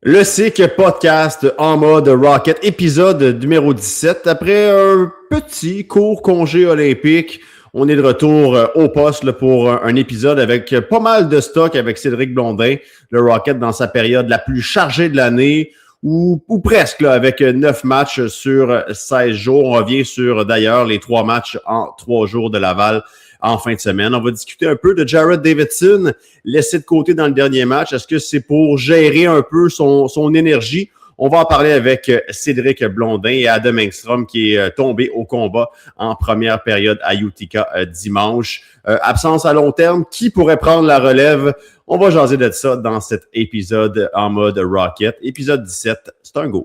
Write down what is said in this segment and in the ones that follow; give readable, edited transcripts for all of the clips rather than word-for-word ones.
Le SIC podcast en mode Rocket, épisode numéro 17. Après un petit court congé olympique, on est de retour au poste là, pour un épisode avec pas mal de stock avec Cédric Blondin, le Rocket dans sa période la plus chargée de l'année, ou presque, là, avec 9 matchs sur 16 jours. On revient sur d'ailleurs les 3 matchs en 3 jours de Laval en fin de semaine. On va discuter un peu de Jared Davidson, laissé de côté dans le dernier match. Est-ce que c'est pour gérer un peu son énergie? On va en parler avec Cédric Blondin et Adam Engstrom qui est tombé au combat en première période à Utica dimanche. Absence à long terme, qui pourrait prendre la relève? On va jaser de ça dans cet épisode en mode Rocket. Épisode 17, c'est un go.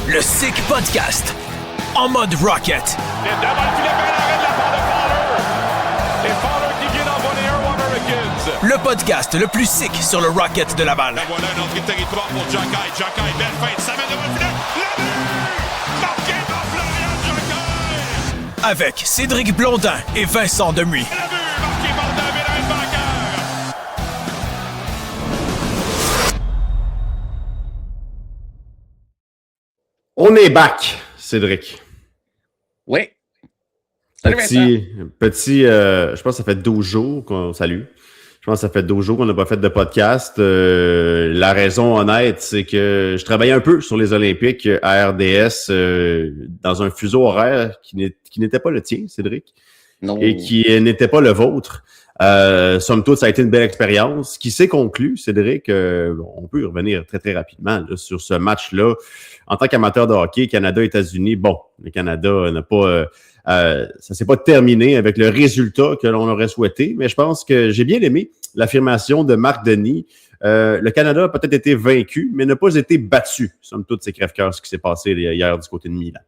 Le SIC podcast en mode Rocket. Le podcast le plus sick sur le Rocket de Laval. Voilà un entrée de territoire pour Jacky. Jacky, belle feinte, ça met devant le filet. Le but! Marqué par Florian Jacky! Avec Cédric Blondin et Vincent Demuy. Le but! Marqué par David Heinbacher! On est back, Cédric. Oui. Salut Petit, je pense que ça fait 12 jours qu'on salue. Je pense que ça fait 12 jours qu'on n'a pas fait de podcast. La raison honnête, c'est que je travaillais un peu sur les Olympiques à RDS dans un fuseau horaire qui n'était pas le tien, Cédric, Non. et qui n'était pas le vôtre. Somme toute, ça a été une belle expérience qui s'est conclue, Cédric. On peut y revenir très, très rapidement là, sur ce match-là. En tant qu'amateur de hockey, Canada-États-Unis, bon, le Canada n'a pas... ça s'est pas terminé avec le résultat que l'on aurait souhaité, mais je pense que j'ai bien aimé l'affirmation de Marc Denis. Le Canada a peut-être été vaincu, mais n'a pas été battu. Somme toute, c'est crève-cœur ce qui s'est passé hier du côté de Milan.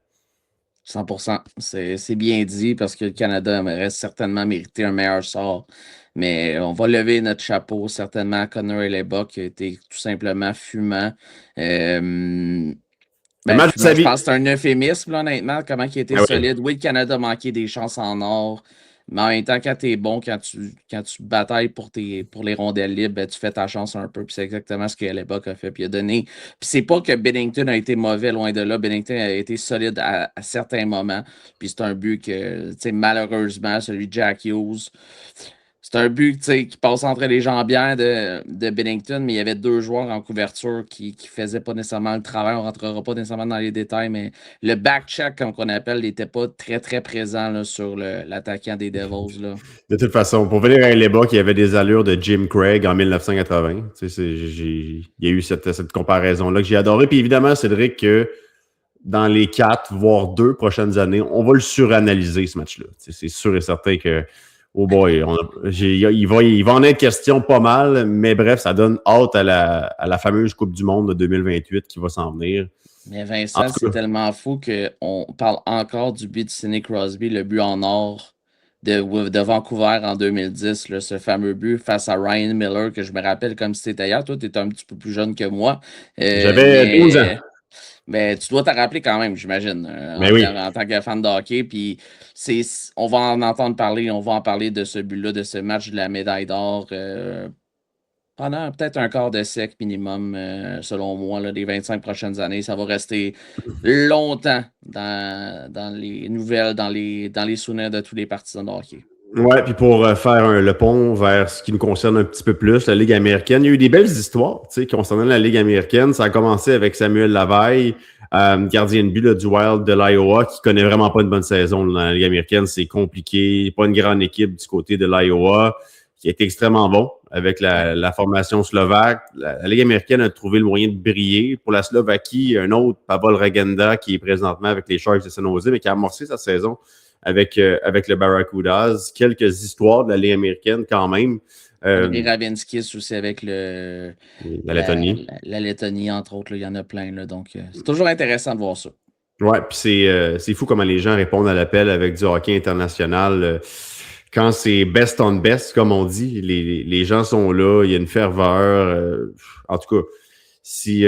100%. C'est bien dit parce que le Canada aurait certainement mérité un meilleur sort. Mais on va lever notre chapeau certainement à Connor Hellebuyck qui a été tout simplement fumant. Match Fumant, je pense que c'est un euphémisme, là, honnêtement, comment il a été solide. Oui, le Canada a manqué des chances en or. Mais en même temps, quand tu es bon, quand tu batailles pour les rondelles libres, ben, tu fais ta chance un peu. Puis c'est exactement ce que Hellebuyck a fait. Puis il a donné. Puis c'est pas que Binnington a été mauvais, loin de là. Binnington a été solide à certains moments. Puis c'est un but que, tu sais, malheureusement, celui de Jack Hughes. C'est un but qui passe entre les jambières de Binnington, mais il y avait 2 joueurs en couverture qui ne faisaient pas nécessairement le travail. On ne rentrera pas nécessairement dans les détails, mais le back-check, comme on appelle, n'était pas très, très présent là, sur l'attaquant des Devils. Là. De toute façon, pour venir à Hellebuyck, il y avait des allures de Jim Craig en 1980. Il y a eu cette comparaison-là que j'ai adorée. Puis évidemment, Cédric, que dans les 4, voire 2 prochaines années, on va le suranalyser, ce match-là. C'est sûr et certain que oh boy, il va en être question pas mal, mais bref, ça donne hâte à la fameuse Coupe du Monde de 2028 qui va s'en venir. Mais Vincent, c'est tellement fou qu'on parle encore du but de Sidney Crosby, le but en or de Vancouver en 2010, là, ce fameux but face à Ryan Miller, que je me rappelle comme si c'était hier. Toi, tu étais un petit peu plus jeune que moi. J'avais 12 ans. Mais tu dois t'en rappeler quand même, j'imagine, en tant que fan de hockey. Puis on va en entendre parler, on va en parler de ce but-là, de ce match de la médaille d'or pendant peut-être un quart de siècle minimum, selon moi, là, les 25 prochaines années. Ça va rester longtemps dans les nouvelles, dans les souvenirs de tous les partisans de hockey. Ouais, puis pour faire le pont vers ce qui nous concerne un petit peu plus, la Ligue américaine, il y a eu des belles histoires concernant la Ligue américaine. Ça a commencé avec Samuel Lavaille, gardien de but là, du Wild de l'Iowa, qui connaît vraiment pas une bonne saison dans la Ligue américaine. C'est compliqué, pas une grande équipe du côté de l'Iowa, qui a été extrêmement bon avec la formation slovaque. La Ligue américaine a trouvé le moyen de briller. Pour la Slovaquie, un autre, Pavel Regenda, qui est présentement avec les Sharks de San Jose, mais qui a amorcé sa saison avec le Barracudas. Quelques histoires de la Ligue américaine quand même. Les Ravinskis aussi avec la Lettonie. La Lettonie, entre autres, il y en a plein. Là, donc, c'est toujours intéressant de voir ça. Ouais, puis c'est fou comment les gens répondent à l'appel avec du hockey international. Quand c'est best on best, comme on dit, les gens sont là, il y a une ferveur. En tout cas, si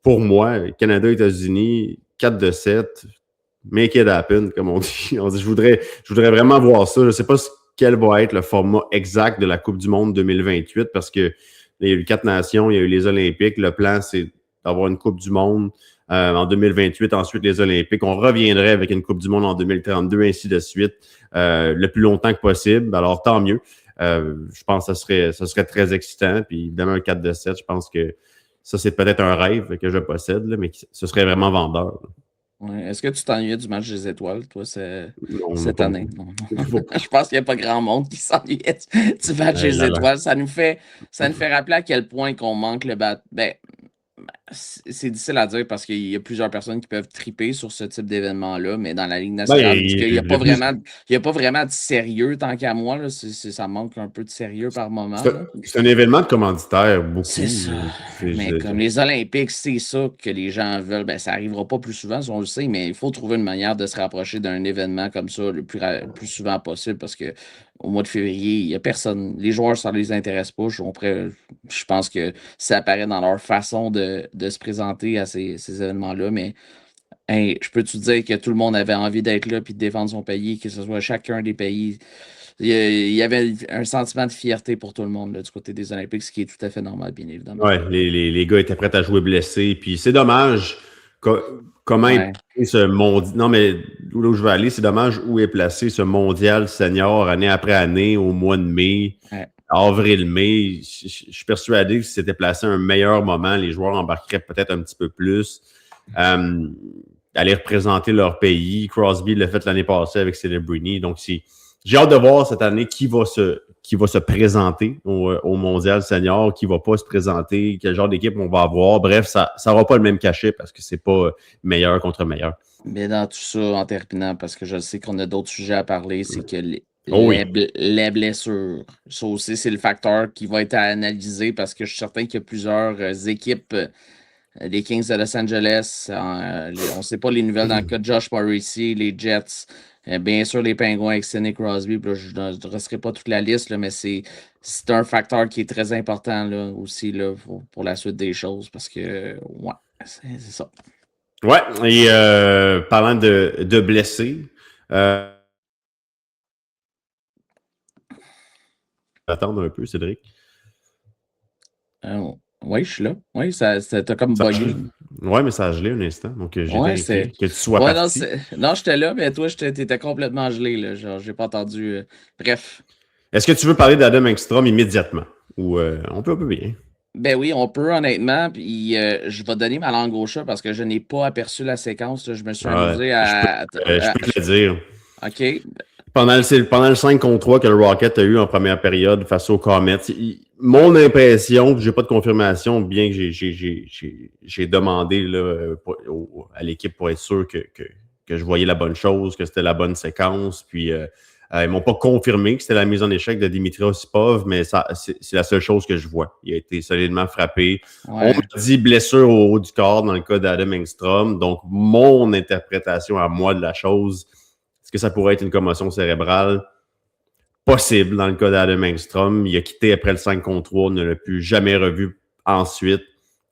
pour moi, Canada, États-Unis, 4-7, make it happen, comme on dit. Je voudrais vraiment voir ça. Je ne sais pas quel va être le format exact de la Coupe du Monde 2028 parce que Il y a eu 4 nations, il y a eu les Olympiques. Le plan, c'est d'avoir une Coupe du Monde en 2028, ensuite les Olympiques. On reviendrait avec une Coupe du Monde en 2032, ainsi de suite, le plus longtemps que possible. Alors, tant mieux. Je pense que ça serait très excitant. Puis évidemment, un 4-7, je pense que ça, c'est peut-être un rêve que je possède, là, mais ce serait vraiment vendeur. Ouais. Est-ce que tu t'ennuyais du match des étoiles, toi, cette pas année? Non. Je pense qu'il n'y a pas grand monde qui s'ennuyait du match des étoiles. Ça nous fait rappeler à quel point qu'on manque le c'est difficile à dire parce qu'il y a plusieurs personnes qui peuvent triper sur ce type d'événement-là, mais dans la Ligue nationale, il n'y a pas vraiment de sérieux tant qu'à moi. Là, ça manque un peu de sérieux par moment. C'est un événement de commanditaire, beaucoup. C'est ça. Mais comme les Olympiques, c'est ça que les gens veulent. Ben, ça n'arrivera pas plus souvent, si on le sait, mais il faut trouver une manière de se rapprocher d'un événement comme ça le plus souvent possible parce que au mois de février, il n'y a personne. Les joueurs, ça ne les intéresse pas. Je pense que ça apparaît dans leur façon de se présenter à ces événements-là. Mais hey, je peux te dire que tout le monde avait envie d'être là et de défendre son pays, que ce soit chacun des pays. Il y avait un sentiment de fierté pour tout le monde là, du côté des Olympiques, ce qui est tout à fait normal, bien évidemment. Oui, les gars étaient prêts à jouer blessés. Puis c'est dommage comment est placé ce mondial. Non, mais où je veux aller, c'est dommage où est placé ce mondial senior année après année au mois de mai, avril-mai. Je suis persuadé que si c'était placé à un meilleur moment, les joueurs embarqueraient peut-être un petit peu plus. Aller représenter leur pays. Crosby l'a fait l'année passée avec Celebrini. Donc, j'ai hâte de voir cette année qui va se présenter au mondial senior, qui va pas se présenter, quel genre d'équipe on va avoir. Bref, ça n'aura pas le même cachet parce que c'est pas meilleur contre meilleur. Mais dans tout ça, en terminant, parce que je sais qu'on a d'autres sujets à parler, c'est que les blessures, ça aussi, c'est le facteur qui va être à analyser parce que je suis certain qu'il y a plusieurs équipes, les Kings de Los Angeles, on ne sait pas les nouvelles dans le cas de Josh Morrissey, les Jets, bien sûr les Penguins avec Sidney Crosby, je ne dresserai pas toute la liste, là, mais c'est un facteur qui est très important là, aussi là, pour la suite des choses parce que, ouais, c'est ça. Ouais, et parlant de blessés, attendre un peu, Cédric. Oui, je suis là. Oui, t'as comme bugué. Oui, mais ça a gelé un instant. Donc, j'ai vérifié que tu sois parti. Non, j'étais là, mais toi, t'étais complètement gelé. Là. Genre, j'ai pas entendu. Bref. Est-ce que tu veux parler d'Adam Engstrom immédiatement? Ou on peut bien? Ben oui, on peut, honnêtement. Puis je vais donner ma langue au chat parce que je n'ai pas aperçu la séquence. Là. Je me suis amusé Je peux te le dire. OK. Pendant le 5 contre 3 que le Rocket a eu en première période face aux Comets, mon impression, j'ai pas de confirmation, bien que j'ai demandé là, à l'équipe pour être sûr que je voyais la bonne chose, que c'était la bonne séquence, puis ils m'ont pas confirmé que c'était la mise en échec de Dimitri Osipov, mais c'est la seule chose que je vois. Il a été solidement frappé. Ouais. On me dit blessure au haut du corps dans le cas d'Adam Engstrom, donc mon interprétation à moi de la chose, est-ce que ça pourrait être une commotion cérébrale? Possible dans le cas d'Adam Engstrom. Il a quitté après le 5 contre 3, on ne l'a plus jamais revu ensuite.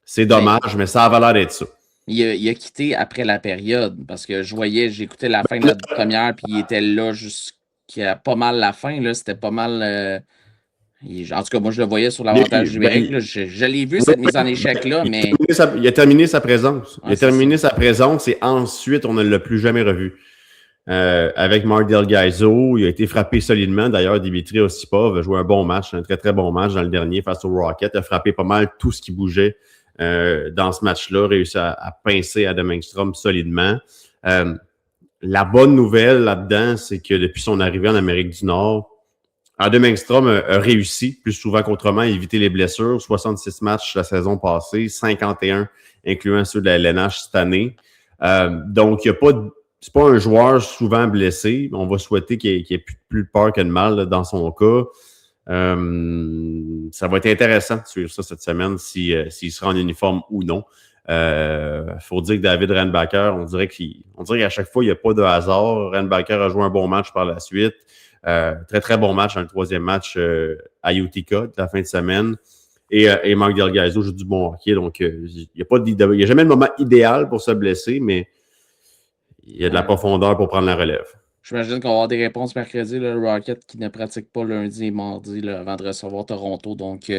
C'est dommage, mais ça a l'air d'être ça. Il a quitté après la période parce que j'écoutais la fin de la première, puis il était là jusqu'à pas mal la fin. Là, c'était pas mal. En tout cas, moi, je le voyais sur l'avantage numérique. Je l'ai vu, cette mise en échec-là, mais. Il a terminé sa présence. Il a terminé sa présence et ensuite, on ne l'a plus jamais revu. Avec Mark Del Gaizo, il a été frappé solidement. D'ailleurs, Dimitri Osipov a joué un bon match, un très, très bon match dans le dernier face au Rocket. Il a frappé pas mal tout ce qui bougeait dans ce match-là, réussi à pincer Adam Engstrom solidement. La bonne nouvelle là-dedans, c'est que depuis son arrivée en Amérique du Nord, Adam Engstrom a réussi plus souvent qu'autrement à éviter les blessures. 66 matchs la saison passée, 51 incluant ceux de la LNH cette année. Donc, il n'y a pas de... C'est pas un joueur souvent blessé. On va souhaiter qu'il n'y ait plus de peur que de mal là, dans son cas. Ça va être intéressant de suivre ça cette semaine s'il sera en uniforme ou non. Faut dire que David Reinbacher, on dirait qu'à chaque fois, il n'y a pas de hasard. Reinbacher a joué un bon match par la suite. Très, très bon match dans le troisième match à Utica de la fin de semaine. Et Mark Del Gaizo joue du bon hockey. Donc, il n'y a jamais le moment idéal pour se blesser, mais il y a de la profondeur pour prendre la relève. J'imagine qu'on va avoir des réponses mercredi. Là, le Rocket qui ne pratique pas lundi et mardi là, avant de recevoir Toronto. Donc,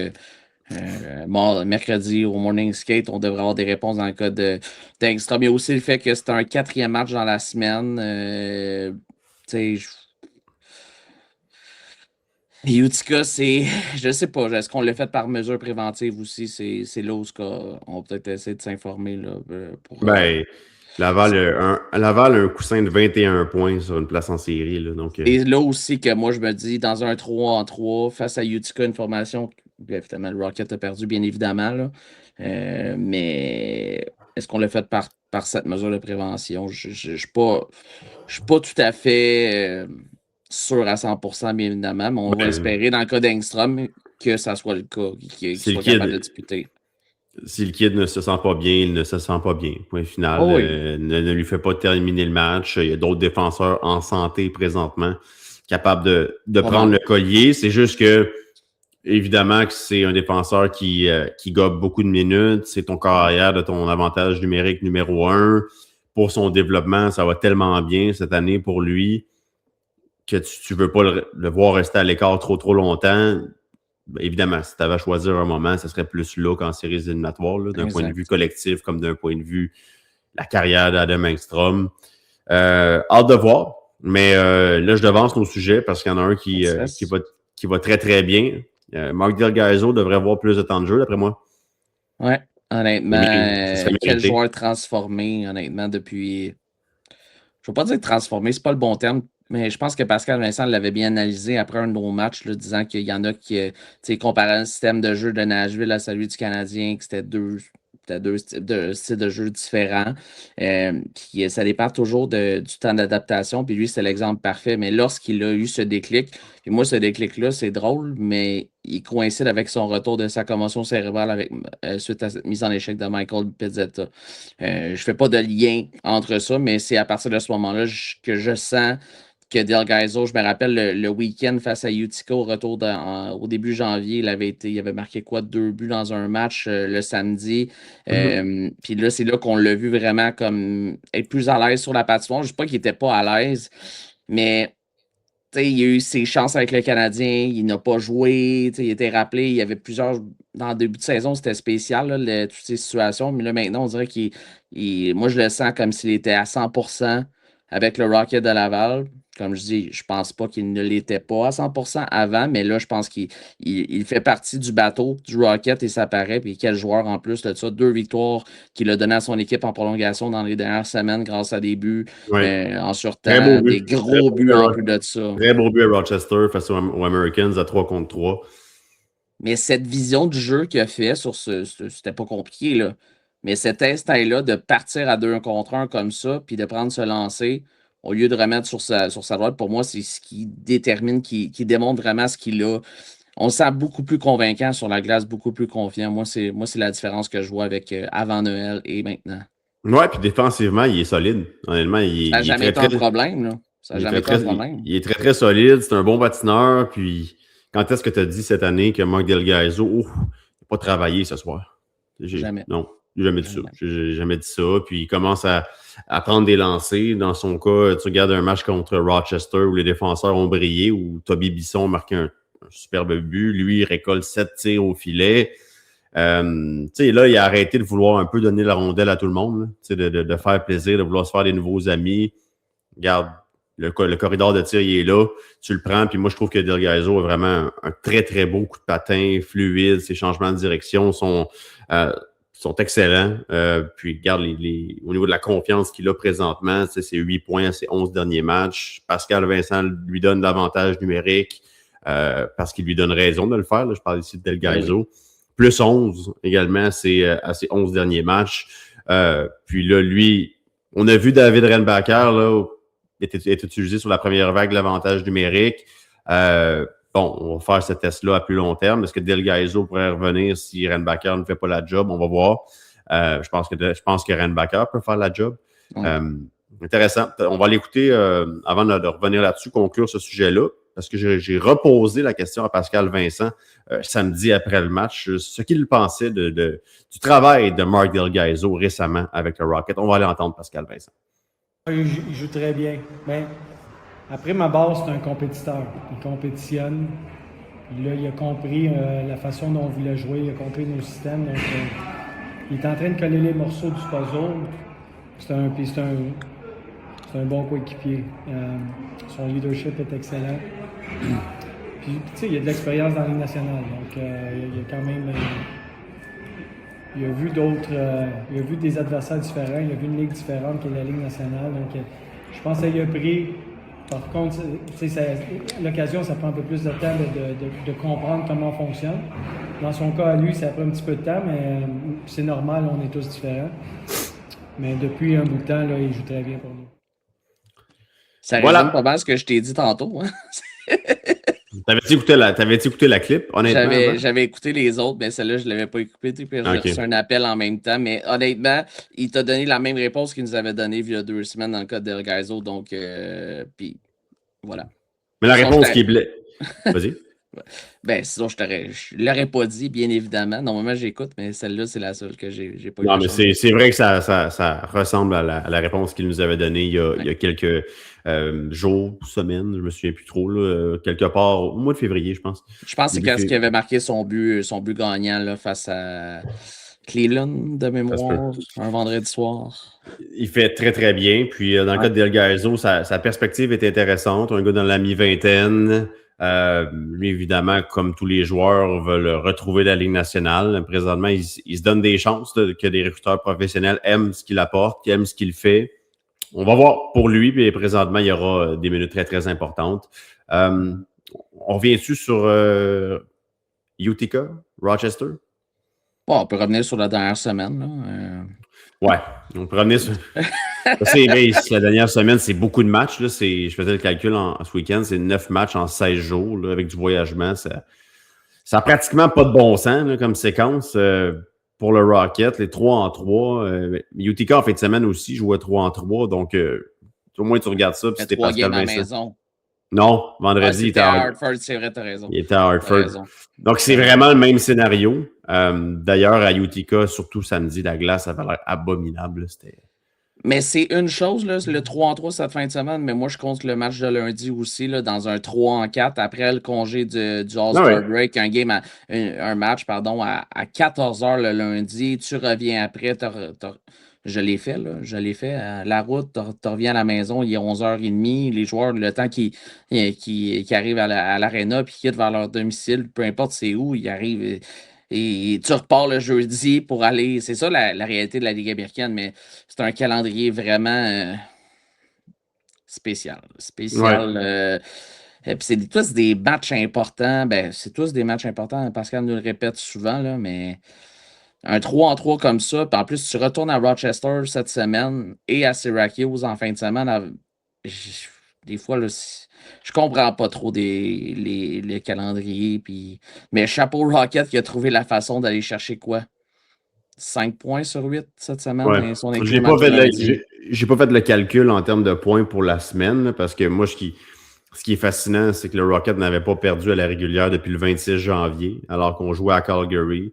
Mercredi au Morning Skate, on devrait avoir des réponses dans le cas d'Engstrom. Il y a aussi le fait que c'est un 4e match dans la semaine. Utica, je sais pas, est-ce qu'on l'a fait par mesure préventive aussi? C'est là où on va peut-être essayer de s'informer. Là, Laval a un coussin de 21 points sur une place en série. Là, donc, Et là aussi que moi, je me dis, dans un 3-en-3, face à Utica, une formation, évidemment, le Rocket a perdu, bien évidemment. Là, mais est-ce qu'on l'a fait par cette mesure de prévention? Je ne suis pas tout à fait sûr à 100%, bien évidemment, mais on va espérer, dans le cas d'Engstrom, que ça soit le cas, qu'il soit capable de disputer. Si le kid ne se sent pas bien, il ne se sent pas bien. Point final. Oh oui. Ne lui fait pas terminer le match. Il y a d'autres défenseurs en santé présentement capables de prendre le collier. C'est juste que, évidemment, que c'est un défenseur qui gobe beaucoup de minutes. C'est ton corps arrière de ton avantage numérique numéro 1. Pour son développement, ça va tellement bien cette année pour lui que tu ne veux pas le voir rester à l'écart trop longtemps. Ben, évidemment, si tu avais à choisir un moment, ce serait plus là qu'en séries éliminatoires, d'un point de vue collectif comme d'un point de vue la carrière d'Adam Engstrom. Hâte de voir, mais là, je devance nos sujets parce qu'il y en a un qui va très, très bien. Mark Delgaizo devrait avoir plus de temps de jeu, d'après moi. Ouais, honnêtement, quel joueur transformé, honnêtement, depuis... Je ne veux pas dire transformé, c'est pas le bon terme, mais je pense que Pascal Vincent l'avait bien analysé après un de nos matchs, là, disant qu'il y en a qui comparaient le système de jeu de Nashville à celui du Canadien, que c'était deux styles de jeu différents. Puis ça dépend toujours du temps d'adaptation. Puis lui, c'est l'exemple parfait. Mais lorsqu'il a eu ce déclic, puis moi, ce déclic-là, c'est drôle, mais il coïncide avec son retour de sa commotion cérébrale suite à cette mise en échec de Michael Pizzetta. Je ne fais pas de lien entre ça, mais c'est à partir de ce moment-là que je sens que Delgaizo, je me rappelle le week-end face à Utica au retour au début janvier, il avait marqué 2 buts dans un match le samedi. Puis là, c'est là qu'on l'a vu vraiment comme être plus à l'aise sur la patinoire. Je ne dis pas qu'il n'était pas à l'aise, mais il a eu ses chances avec le Canadien, il n'a pas joué, il était rappelé, il y avait plusieurs. Dans le début de saison, c'était spécial, là, toutes ces situations, mais là maintenant, on dirait moi je le sens comme s'il était à 100% avec le Rocket de Laval. Comme je dis, je pense pas qu'il ne l'était pas à 100% avant, mais là, je pense qu'il fait partie du bateau du Rocket et ça paraît. Puis quel joueur en plus de ça. 2 victoires qu'il a donné à son équipe en prolongation dans les dernières semaines grâce à des buts en surtemps, des gros buts en plus de ça. Très beau but à Rochester face aux Americans à 3-contre-3. Mais cette vision du jeu qu'il a fait c'était pas compliqué, là. Mais cet instinct-là de partir à 2-contre-1 comme ça, puis de prendre ce lancer, au lieu de remettre sur sa droite, pour moi, c'est ce qui détermine, qui démontre vraiment ce qu'il a. On le sent beaucoup plus convaincant sur la glace, beaucoup plus confiant. Moi, c'est la différence que je vois avec avant Noël et maintenant. Ouais, puis défensivement, il est solide. Honnêtement, ça n'a jamais été un problème, là. Ça n'a jamais été un problème. Il est très, très solide. C'est un bon patineur. Puis, quand est-ce que tu as dit cette année que Mark Delgaizo n'a pas travaillé ce soir? Jamais. Non. J'ai jamais dit ça. J'ai jamais dit ça. Puis il commence à prendre des lancers. Dans son cas, tu regardes un match contre Rochester où les défenseurs ont brillé, où Toby Bisson a marqué un superbe but. Lui, il récolte 7 tirs au filet. Là, il a arrêté de vouloir un peu donner la rondelle à tout le monde. De faire plaisir, de vouloir se faire des nouveaux amis. Regarde, le corridor de tir, il est là. Tu le prends. Puis moi, je trouve que Delgaizo a vraiment un très, très beau coup de patin, fluide. Ses changements de direction sont excellents. Puis, regarde, au niveau de la confiance qu'il a présentement, c'est 8 points à ses 11 derniers matchs. Pascal Vincent lui donne l'avantage numérique parce qu'il lui donne raison de le faire. Là, je parle ici de Delgaizo. Oui. Plus 11 également à ses 11 derniers matchs. Puis là, lui, on a vu David Renbacker là, est utilisé sur la première vague de l'avantage numérique. On va faire ce test-là à plus long terme. Est-ce que Delgaizo pourrait revenir si Renbacker ne fait pas la job? On va voir. Je pense que Renbacker peut faire la job. Ouais. Intéressant. On va l'écouter avant de revenir là-dessus, conclure ce sujet-là, parce que j'ai reposé la question à Pascal Vincent samedi après le match, ce qu'il pensait du travail de Mark Delgaizo récemment avec le Rocket. On va aller entendre Pascal Vincent. Il joue très bien. Mais après, ma base, c'est un compétiteur. Il compétitionne. Puis là, il a compris la façon dont on voulait jouer, il a compris nos systèmes. Donc, il est en train de coller les morceaux du puzzle. C'est un bon coéquipier. Son leadership est excellent. Puis, tu sais, il a de l'expérience dans la Ligue nationale. Donc, il a quand même... il a vu il a vu des adversaires différents. Il a vu une ligue différente que la Ligue nationale. Donc, je pense qu'il a pris... Par contre, l'occasion, ça prend un peu plus de temps de comprendre comment on fonctionne. Dans son cas, à lui, ça prend un petit peu de temps, mais c'est normal, on est tous différents. Mais depuis un bout de temps, là, il joue très bien pour nous. Ça résume pas mal ce que je t'ai dit tantôt. Hein? T'avais-tu écouté la clip, honnêtement? J'avais écouté les autres, mais celle-là, je ne l'avais pas écouté. Puis j'ai reçu un appel en même temps. Mais honnêtement, il t'a donné la même réponse qu'il nous avait donnée il y a 2 semaines dans le cas de Del Gaizo. Donc, puis voilà. Mais la réponse qui est Vas-y. Ben, sinon, je l'aurais pas dit, bien évidemment. Normalement, j'écoute, mais celle-là, c'est la seule que j'ai pas eu. Non, mais c'est vrai que ça ressemble à la réponse qu'il nous avait donnée il y a quelques jours, semaines, je me souviens plus trop, là, quelque part au mois de février, je pense. Je pense que c'est quand il avait marqué son but gagnant là, face à Cleveland de mémoire, un vendredi soir. Il fait très, très bien. Puis, dans le cas de Del Gaizo, sa perspective est intéressante. Un gars dans la mi-vingtaine. Lui, évidemment, comme tous les joueurs, veulent retrouver la Ligue nationale. Présentement, il se donne des chances que des recruteurs professionnels aiment ce qu'il apporte, qu'ils aiment ce qu'il fait. On va voir pour lui, puis présentement, il y aura des minutes très, très importantes. On revient-tu sur Utica, Rochester? Bon, on peut revenir sur la dernière semaine. Là. Ouais, on peut revenir sur... la dernière semaine, c'est beaucoup de matchs. Là. Je faisais le calcul ce week-end, c'est 9 matchs en 16 jours là, avec du voyagement. Ça n'a pratiquement pas de bon sens là, comme séquence pour le Rocket. Les 3-en-3. Utica, en fin de semaine aussi, jouait 3-en-3. Donc, au moins, tu regardes ça. Puis c'était Pascal Vincent. Non, vendredi, il était à Hartford. C'est vrai, t'as raison. Il était à Hartford. Donc, c'est vraiment le même scénario. D'ailleurs, à Utica, surtout samedi, la glace avait l'air abominable. Mais c'est une chose, là, le 3-3 cette fin de semaine, mais moi, je compte le match de lundi aussi, là, dans un 3-4 après le congé du All-Star Break, un match à 14h le lundi. Tu reviens après, je l'ai fait, là. Je l'ai fait. La route, tu reviens à la maison, il est 11h30. Les joueurs, le temps qui arrivent à l'aréna puis qui quittent vers leur domicile, peu importe c'est où, ils arrivent et tu repars le jeudi pour aller. C'est ça la réalité de la Ligue américaine, mais c'est un calendrier vraiment spécial. Ouais. Et puis c'est tous des matchs importants. Ben, c'est tous des matchs importants. Pascal nous le répète souvent, là, mais. Un 3-3 comme ça, puis en plus, tu retournes à Rochester cette semaine et à Syracuse en fin de semaine. Des fois, là, je comprends pas trop les calendriers. Mais chapeau Rocket qui a trouvé la façon d'aller chercher quoi? 5 points sur 8 cette semaine. Ouais. J'ai pas fait le calcul en termes de points pour la semaine, là, parce que moi, ce qui est fascinant, c'est que le Rocket n'avait pas perdu à la régulière depuis le 26 janvier, alors qu'on jouait à Calgary.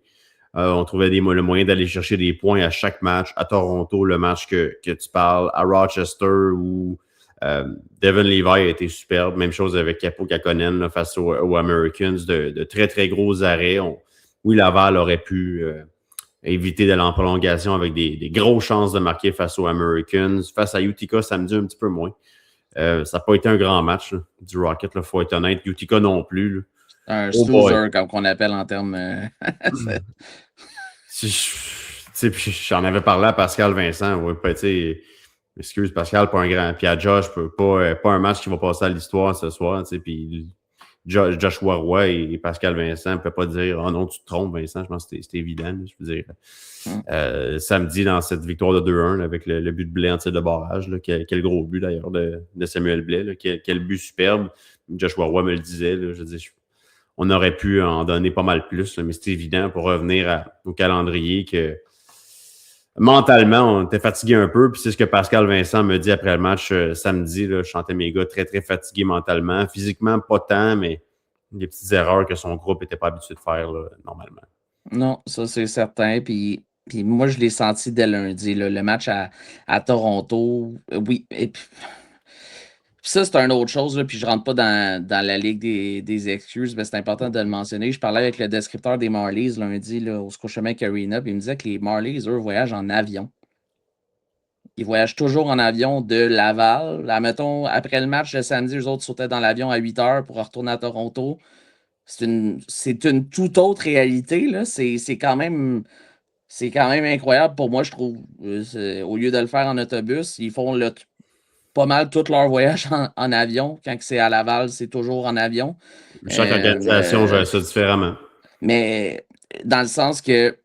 On trouvait le moyen d'aller chercher des points à chaque match. À Toronto, le match que tu parles. À Rochester, où Devin Levi a été superbe. Même chose avec Capo Kakkonen là, face aux Americans. De très, très gros arrêts. Oui, Laval aurait pu éviter d'aller en prolongation avec des grosses chances de marquer face aux Americans. Face à Utica, samedi, un petit peu moins. Ça n'a pas été un grand match là, du Rocket, il faut être honnête. Utica non plus. Là. Un snoozer, comme on appelle en termes. J'en avais parlé à Pascal Vincent. Ouais, excuse Pascal, pas un grand. Puis à Josh, pas un match qui va passer à l'histoire ce soir. Puis Joshua Roy et Pascal Vincent ne peuvent pas dire oh non, tu te trompes, Vincent. Je pense que c'était évident. Je veux dire. Samedi, dans cette victoire de 2-1, là, avec le but de Blais en tir de barrage, là, quel gros but d'ailleurs de Samuel Blais. Là, quel but superbe. Joshua Roy me le disait. Là, je dis, on aurait pu en donner pas mal plus, là, mais c'est évident pour revenir au calendrier que mentalement, on était fatigué un peu. Puis c'est ce que Pascal Vincent me dit après le match samedi. Là, je sentais mes gars très, très fatigués mentalement. Physiquement, pas tant, mais des petites erreurs que son groupe n'était pas habitué de faire là, normalement. Non, ça c'est certain. Puis moi, je l'ai senti dès lundi. Là, le match à Toronto, oui. Et puis, Ça, c'est une autre chose, là, puis je rentre pas dans la ligue des excuses, mais c'est important de le mentionner. Je parlais avec le descripteur des Marlies lundi là, au Scotiabank Arena, puis il me disait que les Marlies, eux, voyagent en avion. Ils voyagent toujours en avion de Laval. Là, mettons, après le match de samedi, eux autres sautaient dans l'avion à 8 heures pour retourner à Toronto. C'est une toute autre réalité. Là. C'est quand même incroyable pour moi, je trouve. Au lieu de le faire en autobus, ils font pas mal tout leur voyage en avion. Quand c'est à Laval, c'est toujours en avion. Chaque organisation gère ça différemment. Mais dans le sens que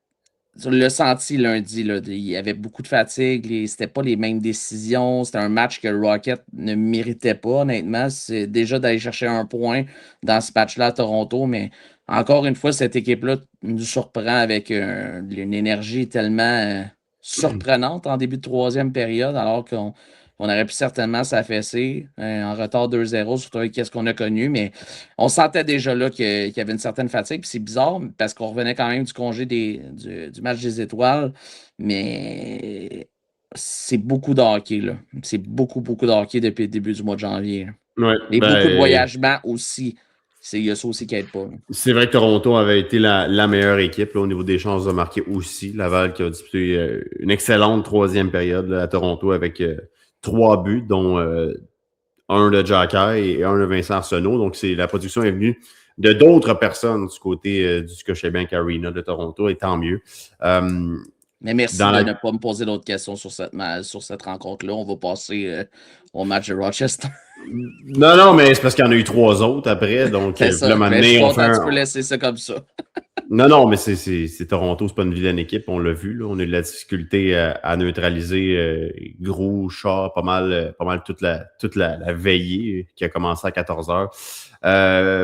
tu l'as senti lundi, là, il y avait beaucoup de fatigue, c'était pas les mêmes décisions. C'était un match que le Rocket ne méritait pas, honnêtement. C'est déjà d'aller chercher un point dans ce match-là à Toronto, mais encore une fois, cette équipe-là nous surprend avec une énergie tellement surprenante en début de troisième période, alors qu'on aurait pu certainement s'affaisser en retard 2-0 sur qu'est-ce qu'on a connu, mais on sentait déjà là qu'il y avait une certaine fatigue. Puis c'est bizarre parce qu'on revenait quand même du congé du match des étoiles, mais c'est beaucoup de hockey, là. C'est beaucoup, beaucoup de hockey depuis le début du mois de janvier. Ouais, Et beaucoup de voyagement aussi. Il y a ça aussi qui n'aide pas. Là. C'est vrai que Toronto avait été la meilleure équipe là, au niveau des chances de marquer aussi. Laval qui a disputé une excellente troisième période là, à Toronto avec 3 buts, dont un de Jacky et un de Vincent Arsenault. Donc, la production est venue de d'autres personnes du côté du Scotiabank Arena de Toronto, et tant mieux. Mais merci de ne pas me poser d'autres questions sur cette rencontre-là. On va passer au match de Rochester. Non, mais c'est parce qu'il y en a eu 3 autres après. Donc, c'est ça. Tu peux laisser ça comme ça. Non, mais c'est Toronto, c'est pas une vilaine équipe, on l'a vu. Là. On a eu de la difficulté à neutraliser Gros, Shaw, pas mal toute la veillée qui a commencé à 14h.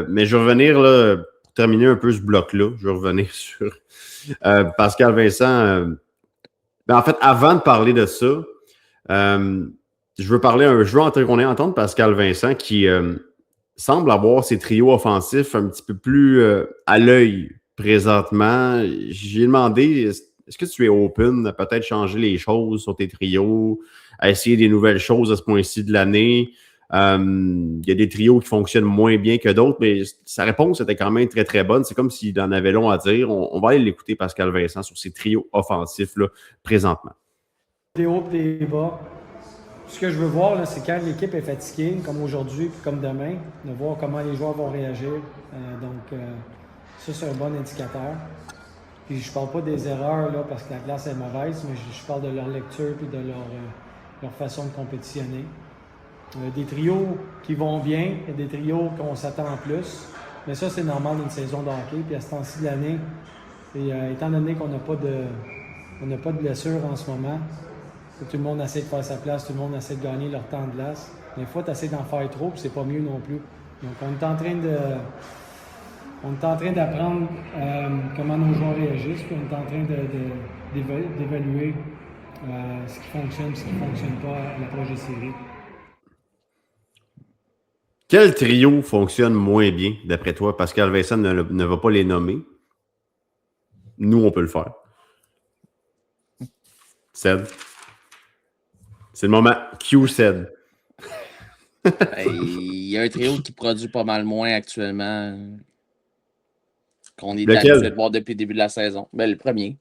Mais je vais revenir, là, pour terminer un peu ce bloc-là, je vais revenir sur Pascal Vincent. En fait, avant de parler de ça, je veux entendre Pascal Vincent qui semble avoir ses trios offensifs un petit peu plus à l'œil présentement. J'ai demandé, est-ce que tu es open à peut-être changer les choses sur tes trios, à essayer des nouvelles choses à ce point-ci de l'année? Il y a des trios qui fonctionnent moins bien que d'autres, mais sa réponse était quand même très, très bonne. C'est comme s'il en avait long à dire. On va aller l'écouter, Pascal Vincent, sur ses trios offensifs là, présentement. Des hauts et des bas. Ce que je veux voir, là, c'est quand l'équipe est fatiguée, comme aujourd'hui puis comme demain, de voir comment les joueurs vont réagir. Ça, c'est un bon indicateur. Puis je parle pas des erreurs là, parce que la glace est mauvaise, mais je parle de leur lecture et de leur façon de compétitionner. Des trios qui vont bien et des trios qu'on s'attend en plus. Mais ça, c'est normal d'une saison de hockey. Puis à ce temps-ci de l'année, étant donné qu'on n'a pas de blessure en ce moment, tout le monde essaie de faire sa place, tout le monde essaie de gagner leur temps de glace. Des fois, tu essaies d'en faire trop, puis c'est pas mieux non plus. Donc, on est en train d'apprendre comment nos joueurs réagissent, puis on est en train d'évaluer ce qui fonctionne et ce qui ne fonctionne pas à l'approche des séries. Quel trio fonctionne moins bien, d'après toi? Pascal Vincent ne va pas les nommer. Nous, on peut le faire. Ced. C'est le moment. Q Ced. Il y a un trio qui produit pas mal moins actuellement qu'on est habitué de voir depuis le début de la saison. Ben, le premier.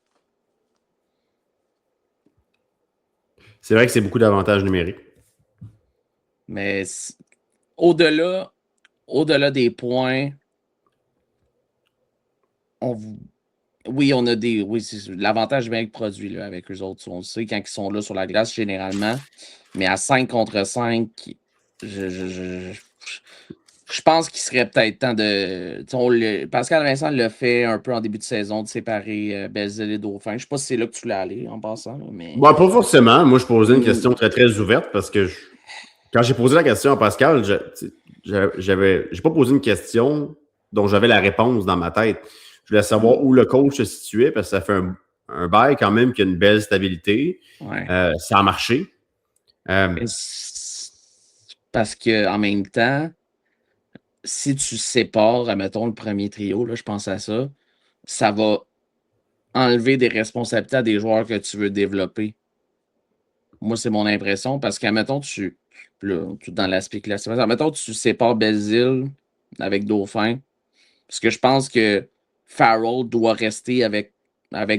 C'est vrai que c'est beaucoup d'avantages numériques. Mais au-delà des points, on a des. Oui, c'est l'avantage bien produit là, avec eux autres. On le sait quand ils sont là sur la glace généralement. Mais à 5 contre 5, je pense qu'il serait peut-être temps de. Pascal Vincent l'a fait un peu en début de saison de séparer Belzile et Dauphin. Je ne sais pas si c'est là que tu voulais aller en passant. Là, mais... Bon, pas forcément. Moi, je posais une question très, très ouverte parce que quand j'ai posé la question à Pascal, j'ai pas posé une question dont j'avais la réponse dans ma tête. Je voulais savoir où le coach se situait parce que ça fait un bail quand même qui a une belle stabilité. Ouais. Ça a marché. Parce qu'en même temps, si tu sépares, admettons, le premier trio, là, je pense à ça, ça va enlever des responsabilités à des joueurs que tu veux développer. Moi, c'est mon impression parce qu'admettons, tout dans l'aspect classique, admettons, tu sépares Belzile avec Dauphin. Parce que je pense que Farrell doit rester avec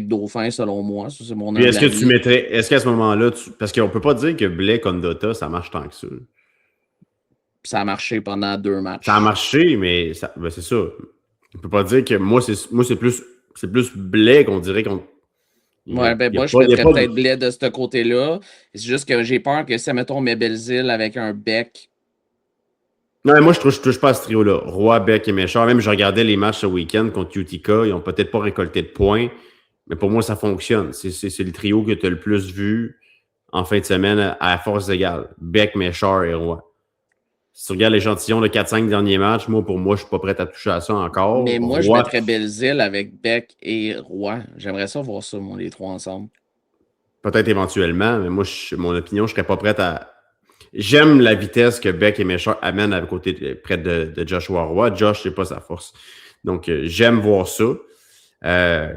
Dauphin, selon moi. Ça, c'est mon Puis est-ce que avis. tu mettrais. Est-ce qu'à ce moment-là, parce qu'on peut pas dire que Blais Condotta, ça marche tant que ça. Ça a marché pendant 2 matchs. Ça a marché, mais c'est ça. On peut pas dire que moi, c'est plus Blais qu'on dirait qu'on. Ouais, moi, je mettrais peut-être Blais de ce côté-là. C'est juste que j'ai peur que si, mettons, on met Belzile avec un Beck. Non, moi, je touche pas à ce trio-là. Roy, Beck et Méchard. Même, je regardais les matchs ce week-end contre Utica. Ils n'ont peut-être pas récolté de points, mais pour moi, ça fonctionne. C'est le trio que tu as le plus vu en fin de semaine à force égale. Beck, Méchard et Roy. Si tu regardes l'échantillon de 4-5 derniers matchs, pour moi, je suis pas prêt à toucher à ça encore. Mais moi, je mettrais Belzile avec Beck et Roy. J'aimerais ça voir ça, les trois ensemble. Peut-être éventuellement, mais moi, mon opinion, je serais pas prêt à... J'aime la vitesse que Beck et Méchard amènent à côté près de Joshua Roy. Josh, c'est pas sa force. Donc, j'aime voir ça. Tu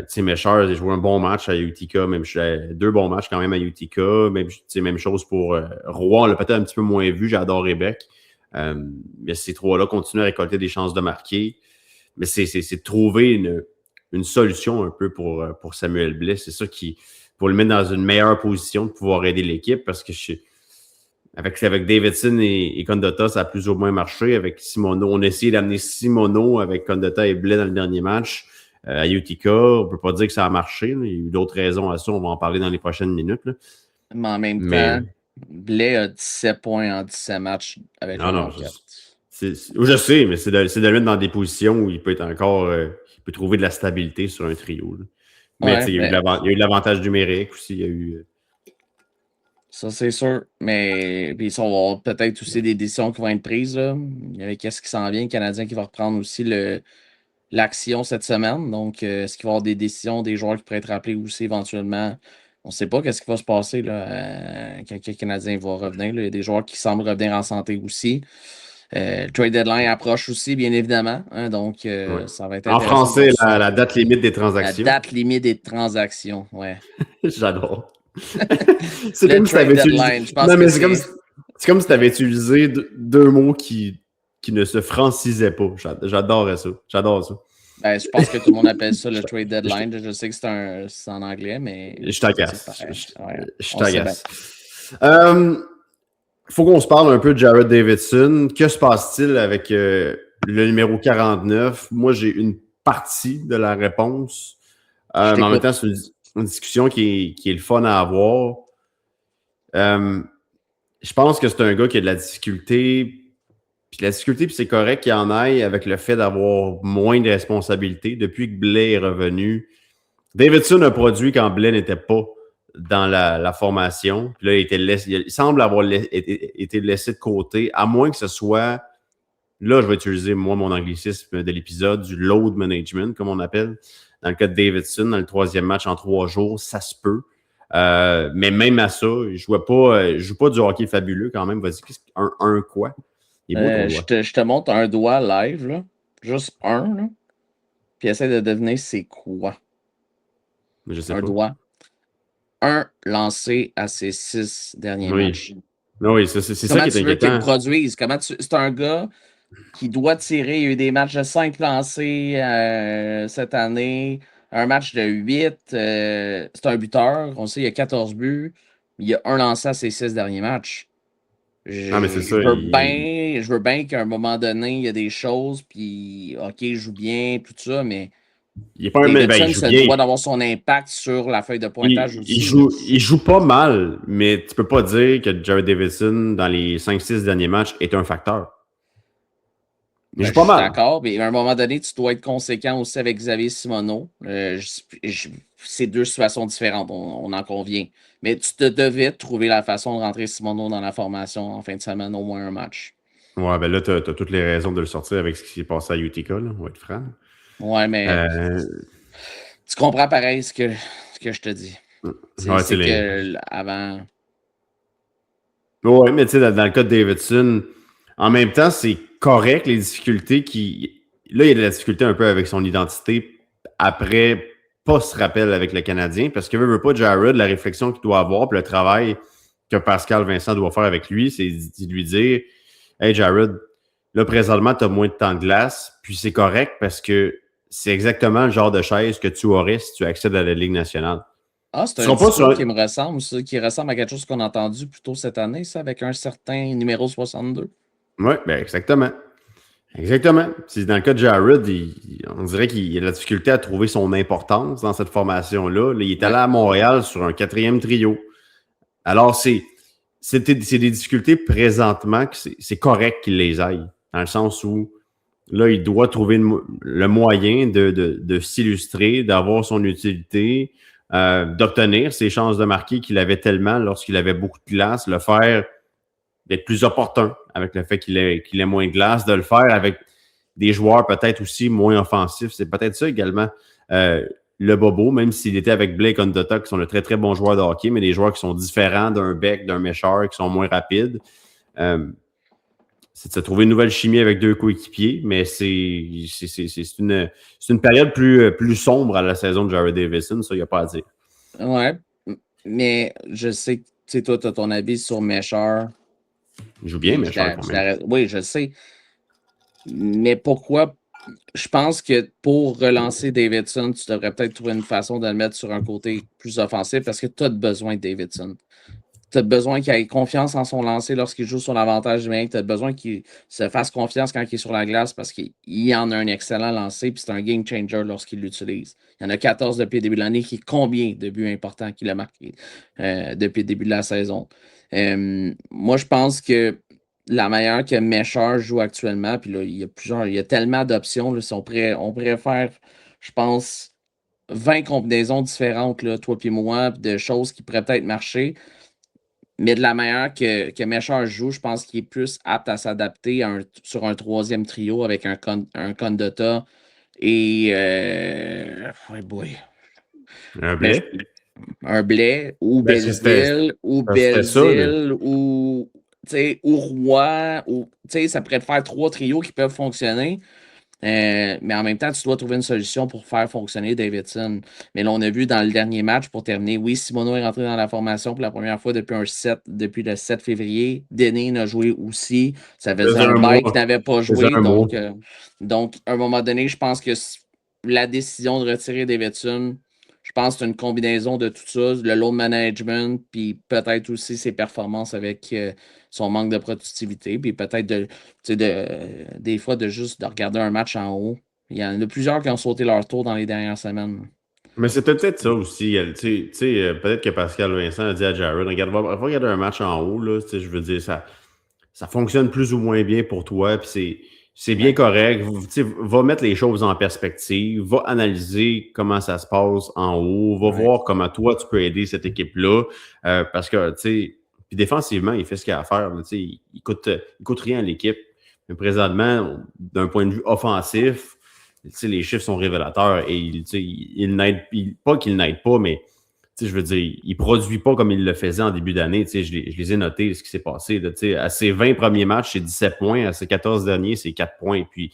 sais, Méchard, j'ai joué un bon match à Utica, même 2 bons matchs quand même à Utica. Même chose pour Roy, on l'a peut-être un petit peu moins vu. J'adore Beck. Mais ces 3-là continuent à récolter des chances de marquer. Mais c'est de trouver une solution un peu pour Samuel Blais. C'est ça pour le mettre dans une meilleure position de pouvoir aider l'équipe parce que avec Davidson et Condotta, ça a plus ou moins marché. Avec Simoneau, on a essayé d'amener Simoneau avec Condotta et Blais dans le dernier match. À Utica, on ne peut pas dire que ça a marché. Là. Il y a eu d'autres raisons à ça. On va en parler dans les prochaines minutes. Là. Mais en même temps, Blais a 17 points en 17 matchs avec le Rocket. Je sais, mais c'est de le mettre dans des positions où il peut être encore... il peut trouver de la stabilité sur un trio. Là. Mais il y a eu de l'avantage numérique aussi. Il y a eu... Ça, c'est sûr. Mais puis, on va avoir peut-être aussi des décisions qui vont être prises. Là. Il y avait qu'est-ce qui s'en vient, le Canadien qui va reprendre aussi l'action cette semaine. Donc, est-ce qu'il va y avoir des décisions des joueurs qui pourraient être rappelés aussi éventuellement? On ne sait pas qu'est-ce qui va se passer là, quand le Canadien va revenir. Là. Il y a des joueurs qui semblent revenir en santé aussi. Trade deadline approche aussi, bien évidemment. Hein, donc, ça va être en français, la date limite des transactions. La date limite des transactions, ouais. J'adore. C'est comme si tu avais utilisé... Non, mais c'est comme si tu avais utilisé 2 mots qui ne se francisaient pas. J'adore ça. Je pense que tout le monde appelle ça le trade deadline. Je sais que c'est en anglais, mais... Je t'agace. Je t'agace. Faut qu'on se parle un peu de Jared Davidson. Que se passe-t-il avec le numéro 49? Moi, j'ai une partie de la réponse. Mais en même temps, c'est une discussion qui est le fun à avoir. Je pense que c'est un gars qui a de la difficulté. Puis la difficulté, puis c'est correct qu'il en aille avec le fait d'avoir moins de responsabilités. Depuis que Blais est revenu, Davidson a produit quand Blais n'était pas dans la formation. Puis là, il semble avoir été laissé de côté, à moins que ce soit, là, je vais utiliser, mon anglicisme de l'épisode, du load management, comme on appelle. Dans le cas de Davidson, dans le 3e match en 3 jours, ça se peut. Mais même à ça, je joue pas du hockey fabuleux quand même. Vas-y, un quoi? Il est beau ton doigt. Je te montre un doigt live, là. Juste un, là. Puis essaie de deviner c'est quoi. Je sais un pas. Doigt. Un lancé à ses 6 derniers matchs. Oui, c'est ça qui est inquiétant. Comment tu veux qu'il produise? C'est un gars qui doit tirer. Il y a eu des matchs de 5 lancés cette année. Un match de 8. C'est un buteur. On sait qu'il y a 14 buts. Il y a un lancé à ses 6 derniers matchs. Mais c'est ça. Je veux bien qu'à un moment donné, il y a des choses, puis OK, il joue bien, tout ça, mais il n'est pas un mec. Il se doit d'avoir son impact sur la feuille de pointage aussi. Il joue pas mal, mais tu peux pas dire que Jared Davidson, dans les 5-6 derniers matchs, est un facteur. Il joue pas mal. D'accord, mais à un moment donné, tu dois être conséquent aussi avec Xavier Simoneau. C'est 2 situations différentes, on en convient. Mais tu te devais trouver la façon de rentrer Simoneau dans la formation en fin de semaine, au moins un match. Ouais, ben là, tu as toutes les raisons de le sortir avec ce qui s'est passé à Utica, là, on va être franc. Ouais, mais tu comprends pareil ce que je te dis. C'est que avant. Oui, mais tu sais, dans le cas de Davidson, en même temps, c'est correct les difficultés Là, il y a de la difficulté un peu avec son identité après pas se rappel avec le Canadien, parce que veut pas Jared, la réflexion qu'il doit avoir, puis le travail que Pascal Vincent doit faire avec lui, c'est de lui dire « Hey Jared, là, présentement, tu as moins de temps de glace, puis c'est correct parce que c'est exactement le genre de chaise que tu aurais si tu accèdes à la Ligue nationale. » Ah, c'est un discours qui me ressemble, ça, qui ressemble à quelque chose qu'on a entendu plus tôt cette année, ça, avec un certain numéro 62. Oui, bien exactement. Exactement. C'est dans le cas de Jared, on dirait qu'il a de la difficulté à trouver son importance dans cette formation-là. Là, il est allé à Montréal sur un 4e trio. Alors, c'est des difficultés présentement que c'est correct qu'il les aille. Dans le sens où, là, il doit trouver le moyen de s'illustrer, d'avoir son utilité, d'obtenir ses chances de marquer qu'il avait tellement lorsqu'il avait beaucoup de glace, le faire d'être plus opportun avec le fait qu'il ait moins de glace, de le faire avec des joueurs peut-être aussi moins offensifs. C'est peut-être ça également le bobo, même s'il était avec Blake Ondota, qui sont de très, très bons joueurs de hockey, mais des joueurs qui sont différents d'un Beck, d'un Méchard, qui sont moins rapides. C'est de se trouver une nouvelle chimie avec 2 coéquipiers, mais c'est une période plus sombre à la saison de Jared Davidson, ça, il n'y a pas à dire. Ouais, mais je sais que toi, tu as ton avis sur Méchard. Il joue bien, Méchard, quand même. Oui, je sais. Mais pourquoi? Je pense que pour relancer Davidson, tu devrais peut-être trouver une façon de le mettre sur un côté plus offensif parce que tu as besoin de Davidson. Tu as besoin qu'il ait confiance en son lancer lorsqu'il joue sur l'avantage numérique. Tu as besoin qu'il se fasse confiance quand il est sur la glace parce qu'il en a un excellent lancer puis c'est un game changer lorsqu'il l'utilise. Il y en a 14 depuis le début de l'année. Combien de buts importants qu'il a marqué depuis le début de la saison? Moi, je pense que la meilleure que Méchard joue actuellement, puis là, il y a tellement d'options. Là, si on pourrait faire, je pense, 20 combinaisons différentes, là, toi et moi, de choses qui pourraient peut-être marcher. Mais de la manière que Méchard joue, je pense qu'il est plus apte à s'adapter sur un 3e trio avec un Condota et un Blais. Un Blais ou Belzile ou Roy, ça pourrait te faire 3 trios qui peuvent fonctionner. Mais en même temps, tu dois trouver une solution pour faire fonctionner Davidson. Mais là, on a vu dans le dernier match, pour terminer, oui, Simoneau est rentré dans la formation pour la première fois depuis le 7 février. Denis a joué aussi. Ça faisait un bail qu'il n'avait pas joué. Donc, à un moment donné, je pense que la décision de retirer Davidson, je pense que c'est une combinaison de tout ça, le load management, puis peut-être aussi ses performances avec son manque de productivité, puis peut-être des fois de juste de regarder un match en haut. Il y en a plusieurs qui ont sauté leur tour dans les dernières semaines. Mais c'est peut-être ça aussi. Peut-être que Pascal Vincent a dit à Jared, va regarder un match en haut, là, je veux dire, ça fonctionne plus ou moins bien pour toi, puis c'est bien correct. Va mettre les choses en perspective, va analyser comment ça se passe en haut, va voir comment toi, tu peux aider cette équipe-là. Parce que, puis défensivement, il fait ce qu'il a à faire. Il coûte rien à l'équipe. Mais présentement, d'un point de vue offensif, les chiffres sont révélateurs et il n'aide pas qu'il n'aide pas, mais je veux dire, il ne produit pas comme il le faisait en début d'année. Je les ai notés, ce qui s'est passé. Là, à ses 20 premiers matchs, c'est 17 points. À ses 14 derniers, c'est 4 points. Puis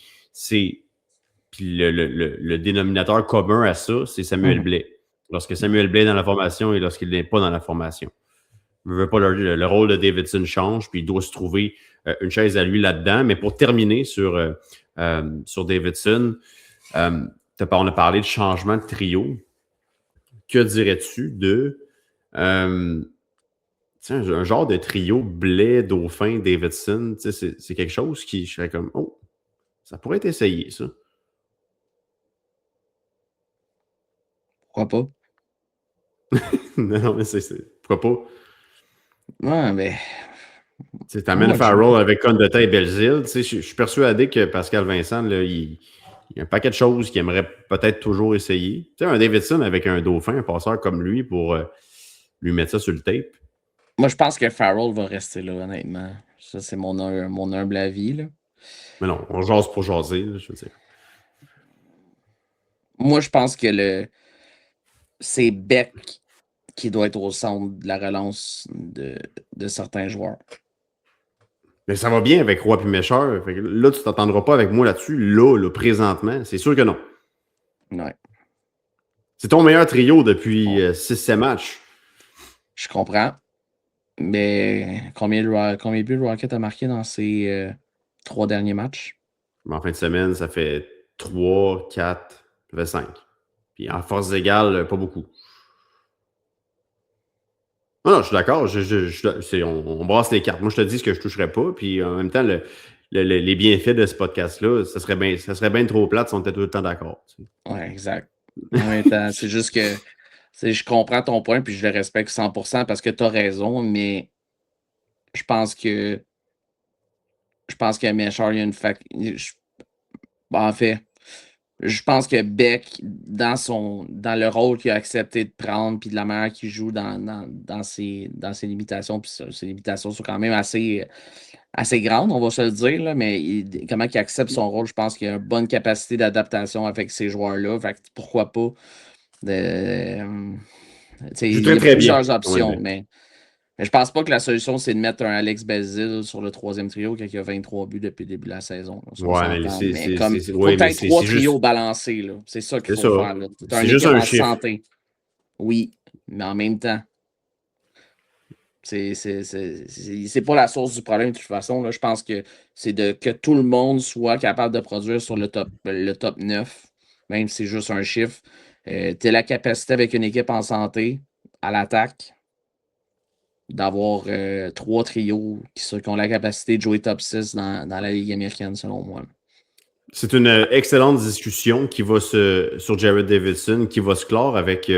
le dénominateur commun à ça, c'est Samuel Blais. Lorsque Samuel Blais est dans la formation et lorsqu'il n'est pas dans la formation. Le rôle de Davidson change, puis il doit se trouver une chaise à lui là-dedans. Mais pour terminer sur Davidson, on a parlé de changement de trio. Que dirais-tu de un genre de trio Blais, Dauphin, Davidson? C'est quelque chose qui, je serais comme, oh, ça pourrait être essayé, ça. Pourquoi pas? non, mais pourquoi pas? Ouais, mais... Tu amènes Farrell avec Condota et Belzile. Je suis persuadé que Pascal Vincent, là, il y a un paquet de choses qu'il aimerait peut-être toujours essayer. Tu sais, un Davidson avec un Dauphin, un passeur comme lui, pour lui mettre ça sur le tape. Moi, je pense que Farrell va rester là, honnêtement. Ça, c'est mon humble avis. Là. Mais non, on jase pour jaser, là, je veux dire. Moi, je pense que c'est Beck qui doit être au centre de la relance de certains joueurs. Mais ça va bien avec Roy et Mécheur. Là, tu ne t'entendras pas avec moi là-dessus, là, présentement. C'est sûr que non. Ouais. C'est ton meilleur trio depuis 6-7 matchs. Je comprends. Mais combien de buts le Rocket a marqué dans ses 3 derniers matchs? En fin de semaine, ça fait 3, 4, ça fait 5. Puis en force égale, pas beaucoup. Non, je suis d'accord. On brasse les cartes. Moi, je te dis ce que je ne toucherais pas. Puis en même temps, les bienfaits de ce podcast-là, ça serait bien trop plate si on était tout le temps d'accord. Tu sais. Ouais, exact. En même temps, c'est juste que je comprends ton point puis je le respecte 100% parce que tu as raison, mais je pense que Méchard, il y a une en fait, je pense que Beck, dans le rôle qu'il a accepté de prendre, puis de la manière qu'il joue dans ses limitations, puis ses limitations sont quand même assez grandes, on va se le dire, là, mais comment il accepte son rôle, je pense qu'il a une bonne capacité d'adaptation avec ces joueurs-là. Fait que pourquoi pas? Il y a plusieurs options, mais je pense pas que la solution, c'est de mettre un Alex Belzile sur le 3e trio qui a 23 buts depuis le début de la saison. Ouais, mais il faut peut-être 3 trios balancés. Là. C'est ça qu'il faut faire. C'est un juste un chiffre. Santé. Oui, mais en même temps, c'est pas la source du problème de toute façon. Là. Je pense que c'est que tout le monde soit capable de produire sur le top 9, même si c'est juste un chiffre. Tu as la capacité avec une équipe en santé à l'attaque d'avoir 3 trios qui ont la capacité de jouer top 6 dans la Ligue américaine, selon moi. C'est une excellente discussion qui va sur Jared Davidson, qui va se clore avec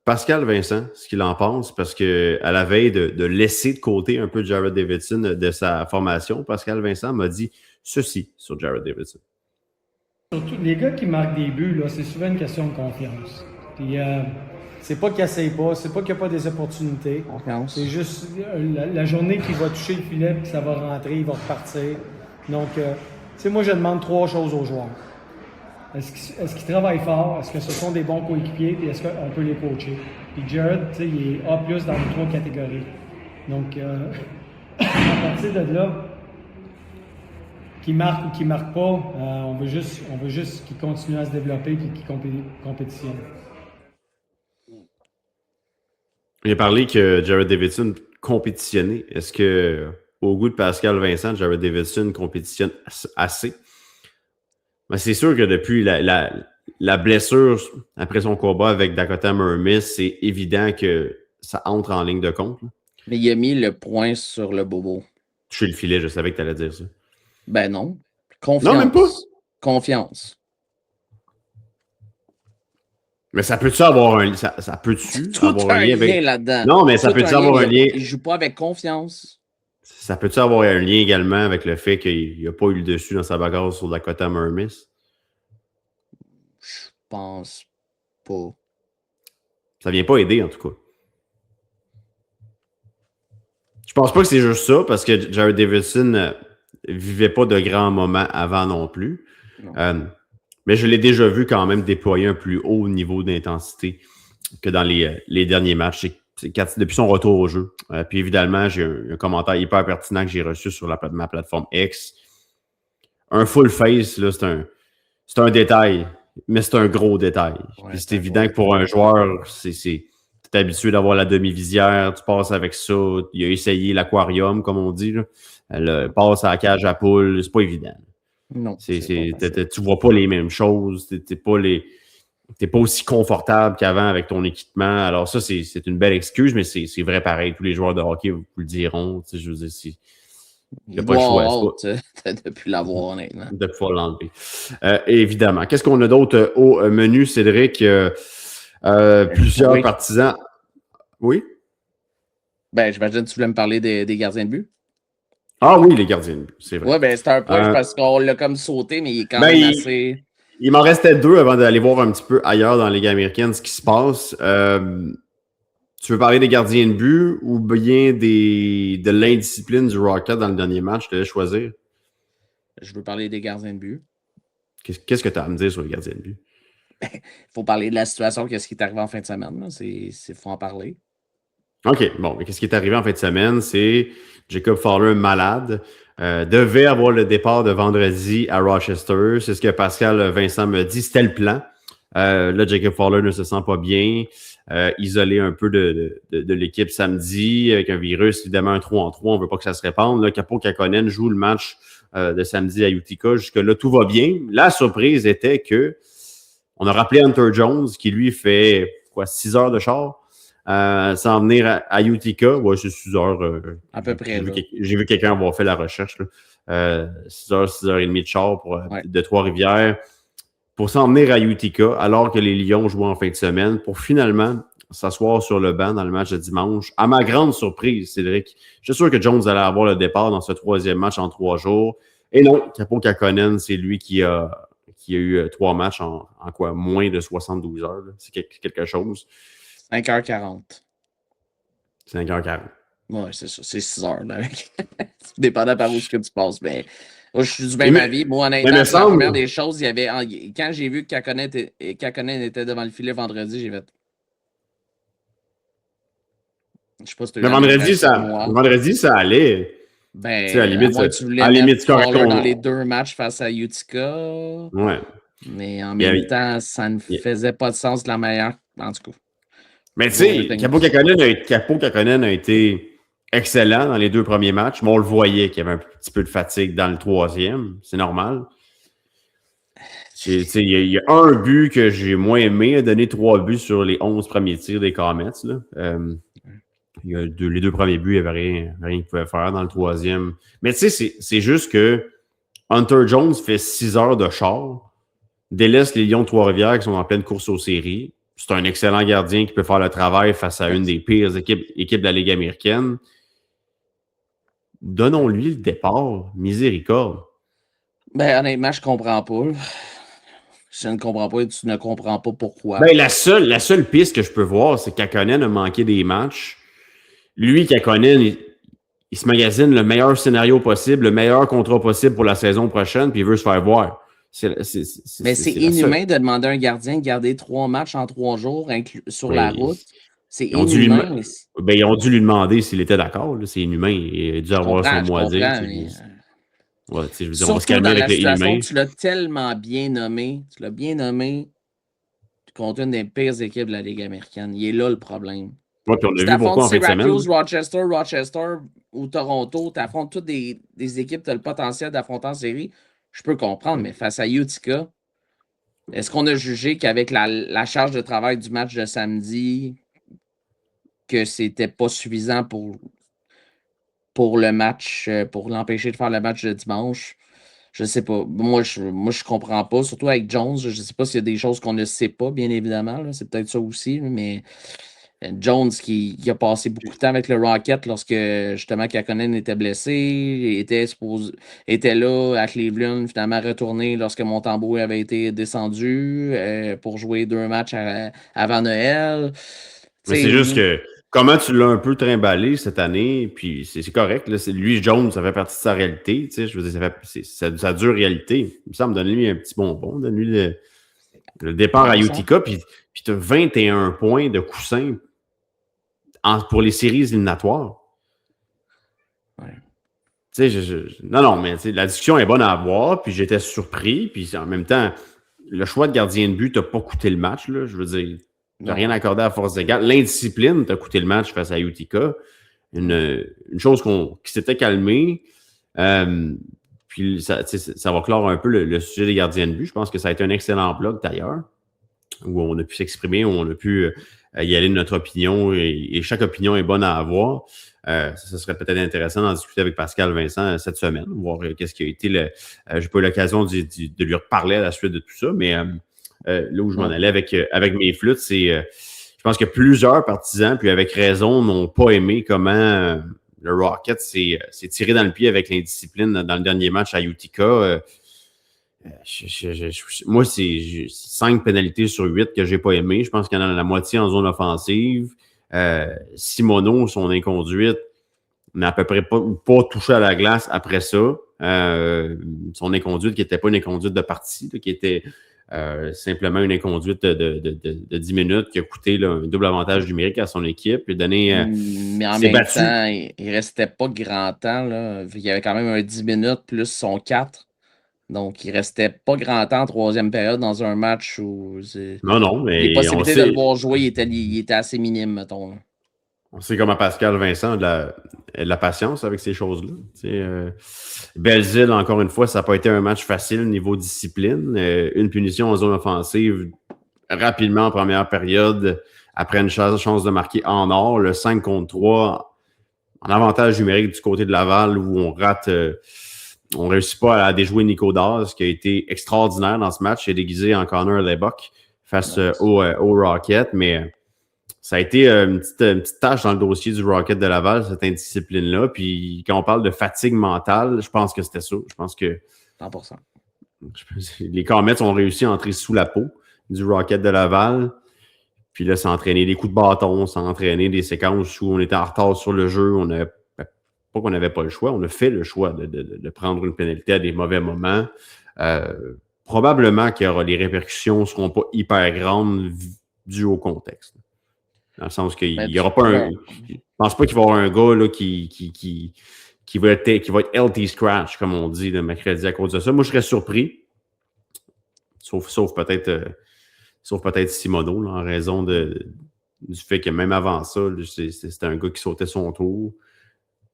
Pascal Vincent, ce qu'il en pense, parce qu'à la veille de laisser de côté un peu Jared Davidson de sa formation, Pascal Vincent m'a dit ceci sur Jared Davidson. Surtout, les gars qui marquent des buts, là, c'est souvent une question de confiance. Puis, c'est pas qu'il n'essaye pas, c'est pas qu'il n'y a pas des opportunités. Confiance. C'est juste la journée qu'il va toucher le filet, puis que ça va rentrer, il va repartir. Donc, moi, je demande 3 choses aux joueurs. Est-ce qu'ils travaillent fort? Est-ce que ce sont des bons coéquipiers? Puis est-ce qu'on peut les coacher? Puis Jared, il est A+ dans les 3 catégories. Donc, à partir de là, qu'il marque ou qu'il ne marque pas, on veut juste qu'il continue à se développer et qu'il compétitionne. Il a parlé que Jared Davidson compétitionnait. Est-ce que, au goût de Pascal Vincent, Jared Davidson compétitionne assez? Ben, c'est sûr que depuis la blessure après son combat avec Dakota Mermis, c'est évident que ça entre en ligne de compte. Là. Mais il a mis le point sur le bobo. Toucher le filet, je savais que tu allais dire ça. Ben non. Confiance. Non, même pas. Confiance. Mais ça peut-tu avoir un lien? Ça peut-tu avoir un lien avec... là-dedans. Non, mais ça peut-tu avoir un lien... Il joue pas avec confiance. Ça peut-tu avoir un lien également avec le fait qu'il n'a pas eu le dessus dans sa bagarre sur Dakota Mermis? Je pense pas. Ça vient pas aider, en tout cas. Je pense pas que c'est juste ça, parce que Jared Davidson vivait pas de grands moments avant non plus. Mais je l'ai déjà vu quand même déployer un plus haut niveau d'intensité que dans les derniers matchs. Depuis son retour au jeu. Puis évidemment, j'ai un commentaire hyper pertinent que j'ai reçu sur ma plateforme X. Un full face, là, c'est un détail, mais c'est un gros détail. Ouais, c'est évident que pour un joueur, t'es habitué d'avoir la demi-visière, tu passes avec ça, il a essayé l'aquarium, comme on dit, là. Passe à la cage à poules, c'est pas évident. Non. Tu vois pas les mêmes choses, t'es pas aussi confortable qu'avant avec ton équipement. Alors ça, c'est une belle excuse, mais c'est vrai pareil. Tous les joueurs de hockey vous le diront. Je veux dire, il n'y a pas le choix. Depuis l'avoir, honnêtement. De pouvoir l'enlever. Évidemment. Qu'est-ce qu'on a d'autre au menu, Cédric? Plusieurs partisans. Oui? Ben, j'imagine que tu voulais me parler des gardiens de but. Ah oui, les gardiens de but, c'est vrai. Oui, ben c'est un peu parce qu'on l'a comme sauté, mais il est quand même assez... Il m'en restait 2 avant d'aller voir un petit peu ailleurs dans la Ligue américaine ce qui se passe. Tu veux parler des gardiens de but ou bien de l'indiscipline du Rocket dans le dernier match? Je te laisse choisir. Je veux parler des gardiens de but. Qu'est-ce que tu as à me dire sur les gardiens de but? Il faut parler de la situation, qu'est-ce qui est arrivé en fin de semaine. Il faut en parler. OK, bon, mais qu'est-ce qui est arrivé en fin de semaine? C'est Jacob Fowler malade. Devait avoir le départ de vendredi à Rochester. C'est ce que Pascal Vincent me dit. C'était le plan. Là, Jacob Fowler ne se sent pas bien. isolé un peu de l'équipe samedi avec un virus, évidemment un 3-3, on ne veut pas que ça se répande. Là, Kaapo Kähkönen joue le match de samedi à Utica. Jusque-là, tout va bien. La surprise était que on a rappelé Hunter Jones, qui lui fait 6 heures de char, sans venir à Utica. Ouais, c'est 6 heures. À peu près. J'ai vu quelqu'un avoir fait la recherche. 6 heures, 6 heures et demie de char de Trois-Rivières pour s'en venir à Utica, alors que les Lions jouaient en fin de semaine, pour finalement s'asseoir sur le banc dans le match de dimanche. À ma grande surprise, Cédric, je suis sûr que Jones allait avoir le départ dans ce 3e match en 3 jours. Et non, Kaapo Kähkönen, c'est lui qui a eu 3 matchs en moins de 72 heures. Là. C'est quelque chose. 5h40. 5h40. Oui, c'est ça. C'est 6 heures. Dépendant par où ce que tu passes. Mais moi, je suis du même avis. Moi, honnêtement, la première des choses, il y avait. Quand j'ai vu que Kähkönen était devant le filet vendredi, j'ai fait. Je sais pas si tu as vu. Vendredi, ça allait. Ben, à limite, tu voulais mettre Waller dans les 2 matchs face à Utica. Ouais. Mais en même temps, ça ne faisait pas de sens de la meilleure. En tout cas. Mais tu sais, Kaapo Kähkönen a été excellent dans les 2 premiers matchs, mais on le voyait qu'il y avait un petit peu de fatigue dans le 3e. C'est normal. Il y a un but que j'ai moins aimé. Il a donné 3 buts sur les 11 premiers tirs des Comets. Les 2 premiers buts, il n'y avait rien qu'il pouvait faire dans le 3e. Mais tu sais, c'est juste que Hunter Jones fait 6 heures de char, délaisse les Lions de Trois-Rivières qui sont en pleine course aux séries. C'est un excellent gardien qui peut faire le travail face à une des pires équipes de la Ligue américaine. Donnons-lui le départ. Miséricorde. Ben, honnêtement, je comprends pas. Je ne comprends pas et tu ne comprends pas pourquoi. Ben, la seule piste que je peux voir, c'est que Kähkönen a manqué des matchs. Lui, Kähkönen, il se magasine le meilleur scénario possible, le meilleur contrat possible pour la saison prochaine, puis il veut se faire voir. Mais c'est inhumain de demander à un gardien de garder 3 matchs en 3 jours sur la route. C'est inhumain. Ils ont dû lui demander s'il était d'accord. C'est inhumain. Il a dû avoir son mot à dire. Ouais, je veux dire, on va se calmer avec les inhumains. Tu l'as tellement bien nommé. Tu l'as bien nommé contre une des pires équipes de la Ligue américaine. Il est là le problème. Ouais, puis on a vu pourquoi en fin de semaine. Rochester ou Toronto, tu affrontes toutes des équipes qui ont le potentiel d'affronter en série. Je peux comprendre, mais face à Utica, est-ce qu'on a jugé qu'avec la charge de travail du match de samedi, que c'était pas suffisant pour le match, pour l'empêcher de faire le match de dimanche? Je sais pas. Moi, je comprends pas. Surtout avec Jones, je sais pas s'il y a des choses qu'on ne sait pas, bien évidemment. Là, c'est peut-être ça aussi, mais Jones qui a passé beaucoup de temps avec le Rocket lorsque justement Kähkönen était blessé, était là à Cleveland, finalement retourné lorsque Montembeault avait été descendu pour jouer 2 matchs avant Noël. Mais c'est juste que comment tu l'as un peu trimballé cette année, puis c'est correct. Là, lui, Jones, ça fait partie de sa réalité. Je veux dire, ça dure réalité. Il me semble donner-lui un petit bonbon, donner-lui le départ à Utica, puis tu as 21 points de coussin pour les séries éliminatoires. Ouais. Non, mais la discussion est bonne à avoir, puis j'étais surpris, puis en même temps, le choix de gardien de but t'a pas coûté le match, là, je veux dire, t'as rien accordé à force égale. L'indiscipline t'a coûté le match face à Utica. Une chose qui s'était calmée, puis ça va clore un peu le sujet des gardiens de but. Je pense que ça a été un excellent blog d'ailleurs, où on a pu s'exprimer, où on a pu y aller de notre opinion, et chaque opinion est bonne à avoir. Ça serait peut-être intéressant d'en discuter avec Pascal Vincent cette semaine, voir qu'est-ce qui a été j'ai pas eu l'occasion de lui reparler à la suite de tout ça, mais là où je m'en allais avec mes flûtes, c'est je pense que plusieurs partisans, puis avec raison, n'ont pas aimé comment le Rocket s'est tiré dans le pied avec l'indiscipline dans le dernier match à Utica. Moi, c'est 5 pénalités sur 8 que j'ai pas aimé. Je pense qu'il y en a la moitié en zone offensive. Simoneau, son inconduite, n'a à peu près pas touché à la glace après ça. Son inconduite qui n'était pas une inconduite de partie, qui était simplement une inconduite de 10 minutes qui a coûté un double avantage numérique à son équipe. Et donné, mais en même temps, il ne restait pas grand temps. Là. Il y avait quand même un 10 minutes plus son 4. Donc, il restait pas grand temps en troisième période dans un match où Non, mais les possibilités de le voir jouer étaient assez minimes, mettons. On sait comment Pascal Vincent a de la patience avec ces choses-là. Belzile, encore une fois, ça n'a pas été un match facile niveau discipline. Une punition en zone offensive rapidement en première période, après une chance de marquer en or, le 5 contre 3, en avantage numérique du côté de Laval, où on rate, on ne réussit pas à déjouer Nico Dawes, qui a été extraordinaire dans ce match, et déguisé en Connor Lebock face au Rocket, mais ça a été une petite tâche dans le dossier du Rocket de Laval, cette indiscipline-là. Puis quand on parle de fatigue mentale, je pense que c'était ça. Je pense que 100%. Les Comets ont réussi à entrer sous la peau du Rocket de Laval. Puis là, s'entraîner des coups de bâton, s'entraîner des séquences où on était en retard sur le jeu. Pas qu'on n'avait pas le choix, on a fait le choix de prendre une pénalité à des mauvais moments. Probablement que les répercussions ne seront pas hyper grandes dues au contexte. Dans le sens qu'il n'y aura pas un. Je pense pas qu'il va y avoir un gars là, qui va être healthy scratch, comme on dit le mercredi à cause de ça. Moi, je serais surpris. Sauf peut-être Simoneau, là, en raison du fait que même avant ça, c'était un gars qui sautait son tour.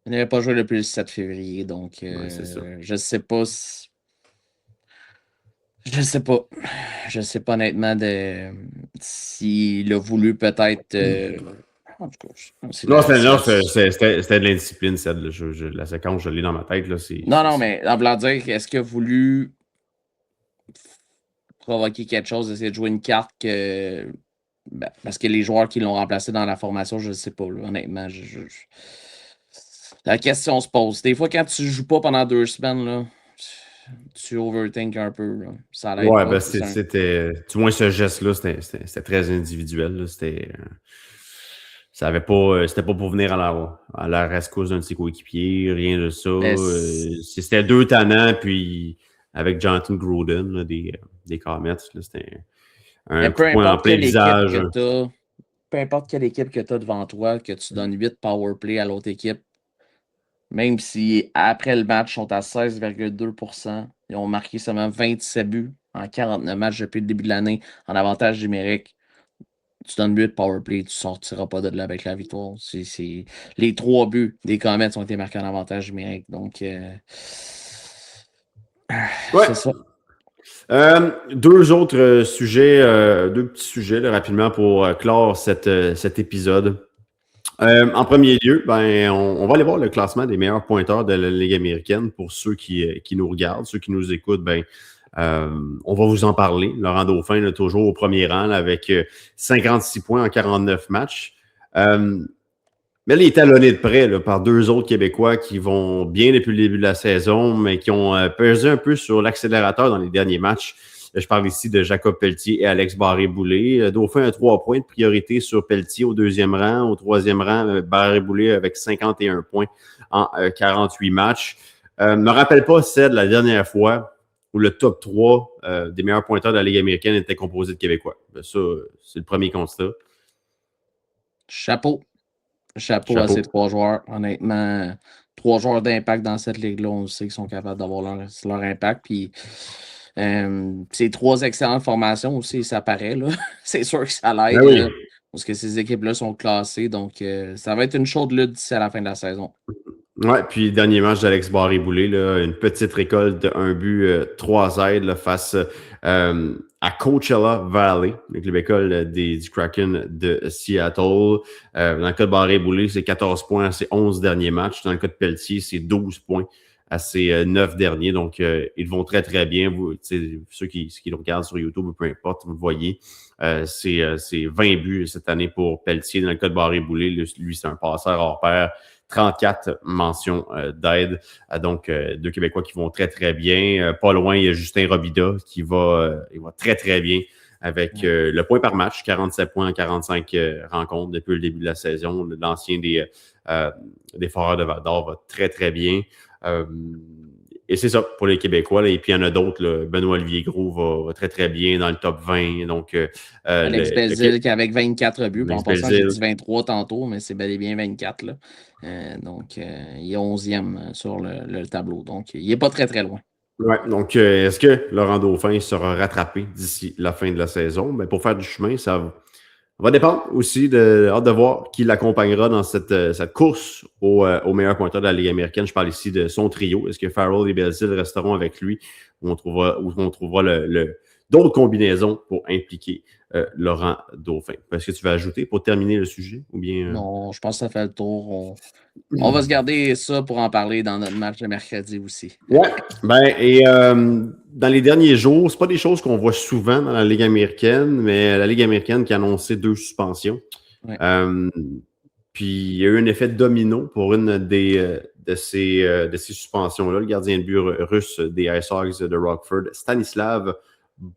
Il n'avait pas joué depuis le 7 février, donc c'est ça. je ne sais pas si. Je sais pas. Je sais pas honnêtement s'il a voulu peut-être. En tout cas, c'était de l'indiscipline, la séquence, je l'ai dans ma tête. Là, non, mais en voulant dire, est-ce qu'il a voulu provoquer quelque chose, essayer de jouer une carte parce que les joueurs qui l'ont remplacé dans la formation, je ne sais pas, là, honnêtement. La question se pose. Des fois, quand tu ne joues pas pendant 2 semaines, là, tu overthink un peu. Là. Ça a l'air c'était. Du moins, ce geste-là, c'était très individuel. Là, c'était pas pour venir à la rescousse d'un de ses coéquipiers, rien de ça. C'était 2 tannants, puis avec Jonathan Gruden là, des Comets, c'était un point en plein visage. Peu importe quelle équipe que tu as devant toi, que tu donnes 8 power play à l'autre équipe, même si après le match, ils sont à 16,2%, ils ont marqué seulement 27 buts en 49 matchs depuis le début de l'année en avantage numérique. Tu donnes 8 powerplay, tu ne sortiras pas de là avec la victoire. Les 3 buts des Comets ont été marqués en avantage numérique. Donc, c'est ça. 2 autres sujets, 2 petits sujets là, rapidement pour clore cet épisode. En premier lieu, on va aller voir le classement des meilleurs pointeurs de la Ligue américaine pour ceux qui nous regardent, ceux qui nous écoutent. On va vous en parler. Laurent Dauphin est toujours au premier rang là, avec 56 points en 49 matchs. Mais là, il est talonné de près là, par 2 autres Québécois qui vont bien depuis le début de la saison, mais qui ont pesé un peu sur l'accélérateur dans les derniers matchs. Je parle ici de Jacob Pelletier et Alex Barré-Boulet. Dauphin a 3 points de priorité sur Pelletier au 2e rang. Au 3e rang, Barré-Boulet avec 51 points en 48 matchs. Me rappelle pas, Ced, la dernière fois où le top 3 des meilleurs pointeurs de la Ligue américaine était composé de Québécois. Ça, c'est le premier constat. Chapeau à ces 3 joueurs. Honnêtement, 3 joueurs d'impact dans cette ligue-là, on sait qu'ils sont capables d'avoir leur impact. Puis, c'est 3 excellentes formations aussi, ça paraît. Là. C'est sûr que ça l'aide. Oui. Parce que ces équipes-là sont classées. Donc, ça va être une chaude lutte d'ici à la fin de la saison. Oui, puis dernier match d'Alex Barré-Boulet, une petite récolte de 1 but, 3 aides là, face à Coachella Valley, le club école du Kraken de Seattle. Dans le cas de Barré-Boulet, c'est 14 points à ses 11 derniers matchs. Dans le cas de Pelletier, c'est 12 points à ses 9 derniers. Donc, ils vont très, très bien. Ceux qui le regardent sur YouTube, peu importe, vous le voyez. C'est 20 buts cette année pour Pelletier. Dans le cas de Barré-Boulet, lui, c'est un passeur hors pair. 34 mentions d'aide. Donc, 2 Québécois qui vont très, très bien. Pas loin, il y a Justin Robida qui va très, très bien avec le point par match, 47 points en 45 rencontres depuis le début de la saison. L'ancien des Foreurs de Val-d'Or va très, très bien. Et c'est ça pour les Québécois. Là. Et puis, il y en a d'autres. Là. Benoît-Olivier Gros va très, très bien dans le top 20. Donc, Alex Belzile qui avec 24 buts. En passant, j'ai dit 23 tantôt, mais c'est bel et bien 24. Là. Donc, il est 11e sur le tableau. Donc, il n'est pas très, très loin. Ouais, donc est-ce que Laurent Dauphin sera rattrapé d'ici la fin de la saison? Ben, pour faire du chemin, ça va dépendre aussi hâte de voir qui l'accompagnera dans cette course au meilleur pointeur de la Ligue américaine. Je parle ici de son trio. Est-ce que Farrell et Belzile resteront avec lui ou on trouvera d'autres combinaisons pour impliquer Laurent Dauphin? Est-ce que tu vas ajouter pour terminer le sujet? Ou bien, Non, je pense que ça fait le tour. On va se garder ça pour en parler dans notre match de mercredi aussi. Ouais. Dans les derniers jours, c'est pas des choses qu'on voit souvent dans la Ligue américaine, mais la Ligue américaine qui a annoncé 2 suspensions. Ouais. Puis il y a eu un effet domino pour une de ces suspensions-là, le gardien de but russe des Ice Hogs de Rockford, Stanislav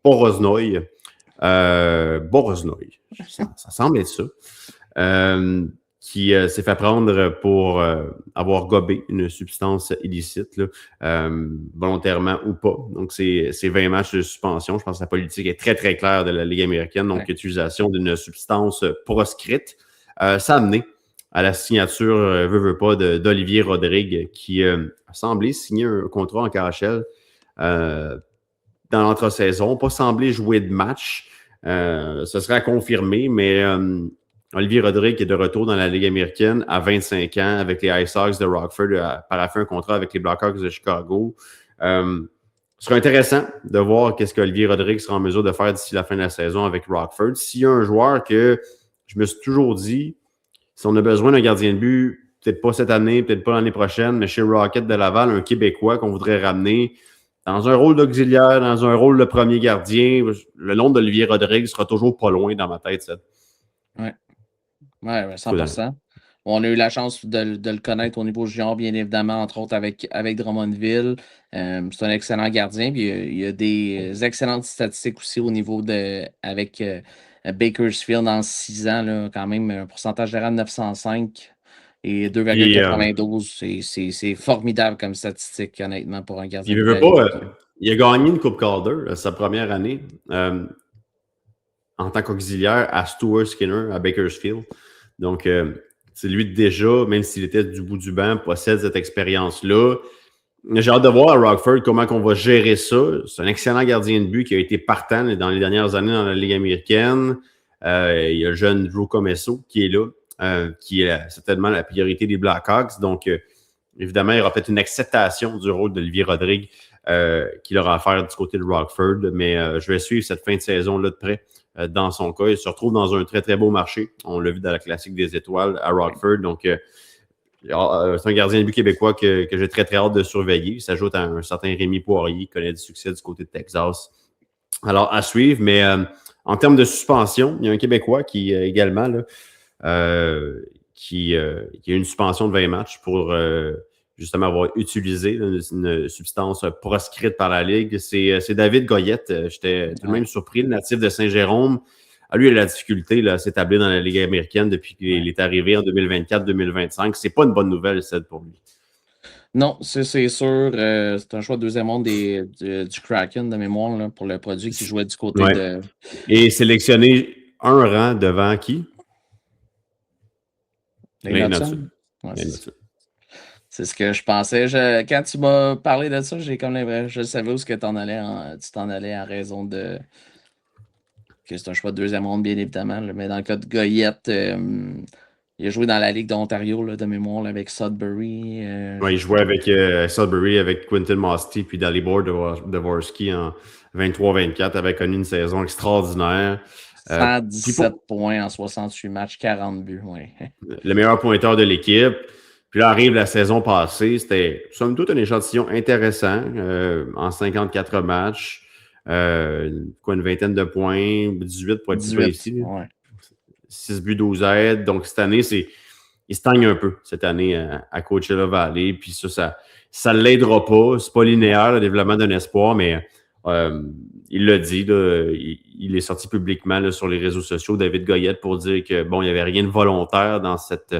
Boroznoy. Boroznoy, ça semble être ça. Qui s'est fait prendre pour avoir gobé une substance illicite, là, volontairement ou pas. Donc, c'est 20 matchs de suspension. Je pense que la politique est très, très claire de la Ligue américaine. Donc, l'utilisation d'une substance proscrite. Ça a amené à la signature, veut pas, d'Olivier Rodrigue, qui a semblé signer un contrat en KHL dans l'entre-saison. Pas semblé jouer de match. Ce serait à confirmer, mais Olivier Rodrigue qui est de retour dans la Ligue américaine à 25 ans avec les Ice Hogs de Rockford, paraffé un contrat avec les Blackhawks de Chicago. Ce serait intéressant de voir qu'est-ce qu'Olivier Rodrigue sera en mesure de faire d'ici la fin de la saison avec Rockford. S'il y a un joueur que je me suis toujours dit, si on a besoin d'un gardien de but, peut-être pas cette année, peut-être pas l'année prochaine, mais chez Rocket de Laval, un Québécois qu'on voudrait ramener dans un rôle d'auxiliaire, dans un rôle de premier gardien, le nom d'Olivier Rodrigue sera toujours pas loin dans ma tête. Oui, 100%. On a eu la chance de le connaître au niveau junior, bien évidemment, entre autres avec Drummondville. C'est un excellent gardien. Puis il y a des excellentes statistiques aussi au niveau avec Bakersfield en 6 ans, là, quand même un pourcentage général de 905 et 2,92. C'est formidable comme statistique, honnêtement, pour un gardien. Il a gagné une Coupe Calder sa première année en tant qu'auxiliaire à Stuart Skinner à Bakersfield. Donc, c'est lui déjà, même s'il était du bout du banc, possède cette expérience-là. J'ai hâte de voir à Rockford comment on va gérer ça. C'est un excellent gardien de but qui a été partant dans les dernières années dans la Ligue américaine. Il y a le jeune Drew Comesso qui est là, qui est certainement la priorité des Blackhawks. Donc, évidemment, il y aura peut-être une acceptation du rôle d'Olivier Rodrigue qu'il aura à faire du côté de Rockford. Mais je vais suivre cette fin de saison-là de près. Dans son cas, il se retrouve dans un très, très beau marché. On l'a vu dans la classique des étoiles à Rockford. Donc, c'est un gardien de but québécois que j'ai très, très hâte de surveiller. Il s'ajoute à un certain Rémi Poirier qui connaît du succès du côté de Texas. Alors, à suivre. Mais en termes de suspension, il y a un Québécois qui également qui a une suspension de 20 matchs pour justement avoir utilisé une substance proscrite par la Ligue. C'est David Goyette. J'étais tout de même surpris, le natif de Saint-Jérôme. Lui, il a la difficulté à s'établir dans la Ligue américaine depuis qu'il est arrivé en 2024-2025. C'est pas une bonne nouvelle, celle pour lui. Non, c'est sûr. C'est un choix de deuxième monde du Kraken de mémoire là, pour le produit qui jouait du côté de... Et sélectionné un rang devant qui? Les Hudson. C'est ce que je pensais. Quand tu m'as parlé de ça, j'ai comme l'impression, je savais où tu t'en allais en raison de que c'est un choix de deuxième ronde, bien évidemment. Mais dans le cas de Goyette, il a joué dans la Ligue d'Ontario de mémoire là, avec Sudbury. Il jouait avec Sudbury, avec Quentin Mosty puis Dalibor Dvorsky en 23-24, avait connu une saison extraordinaire. 117 points en 68 matchs, 40 buts. Ouais. Le meilleur pointeur de l'équipe. Puis là, arrive la saison passée. C'était, somme toute, un échantillon intéressant en 54 matchs. Une vingtaine de points, 18 pour être 18, ici. Ouais. 6 buts, 12 aides. Donc, cette année, il stagne un peu, cette année, à Coachella Valley. Puis ça ne l'aidera pas. C'est pas linéaire, le développement d'un espoir, mais il l'a dit, là, il est sorti publiquement là, sur les réseaux sociaux, David Goyette, pour dire que bon, il n'y avait rien de volontaire dans cette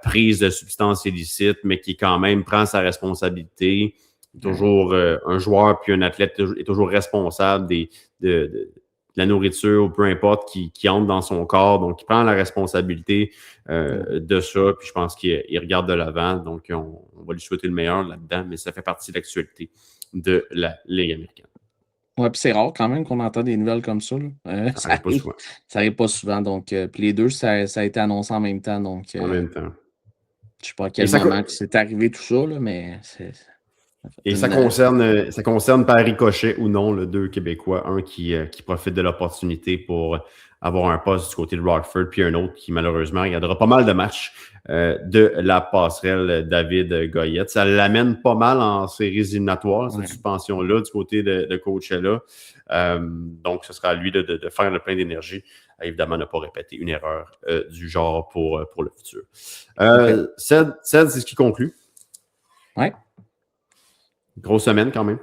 prise de substances illicites, mais qui quand même prend sa responsabilité. Toujours un joueur puis un athlète est toujours responsable de la nourriture ou peu importe qui entre dans son corps. Donc, il prend la responsabilité de ça. Puis je pense qu'il regarde de l'avant. Donc, on va lui souhaiter le meilleur là-dedans, mais ça fait partie de l'actualité de la Ligue américaine. Ouais, puis c'est rare quand même qu'on entend des nouvelles comme ça. Ça n'arrive pas souvent. Ça n'arrive pas souvent. Donc, puis les deux, ça a été annoncé en même temps. Donc, en même temps. Je ne sais pas à quel moment que c'est arrivé tout ça, là, mais c'est. Et ça concerne par ricochet ou non le deux Québécois, un qui profite de l'opportunité pour avoir un poste du côté de Rockford, puis un autre qui malheureusement regardera pas mal de matchs de la passerelle David Goyette. Ça l'amène pas mal en séries éliminatoires, cette suspension-là du côté de Coachella. Donc, ce sera à lui de faire le plein d'énergie. Évidemment, ne pas répéter une erreur du genre pour le futur. Ced, c'est ce qui conclut. Oui. Grosse semaine quand même.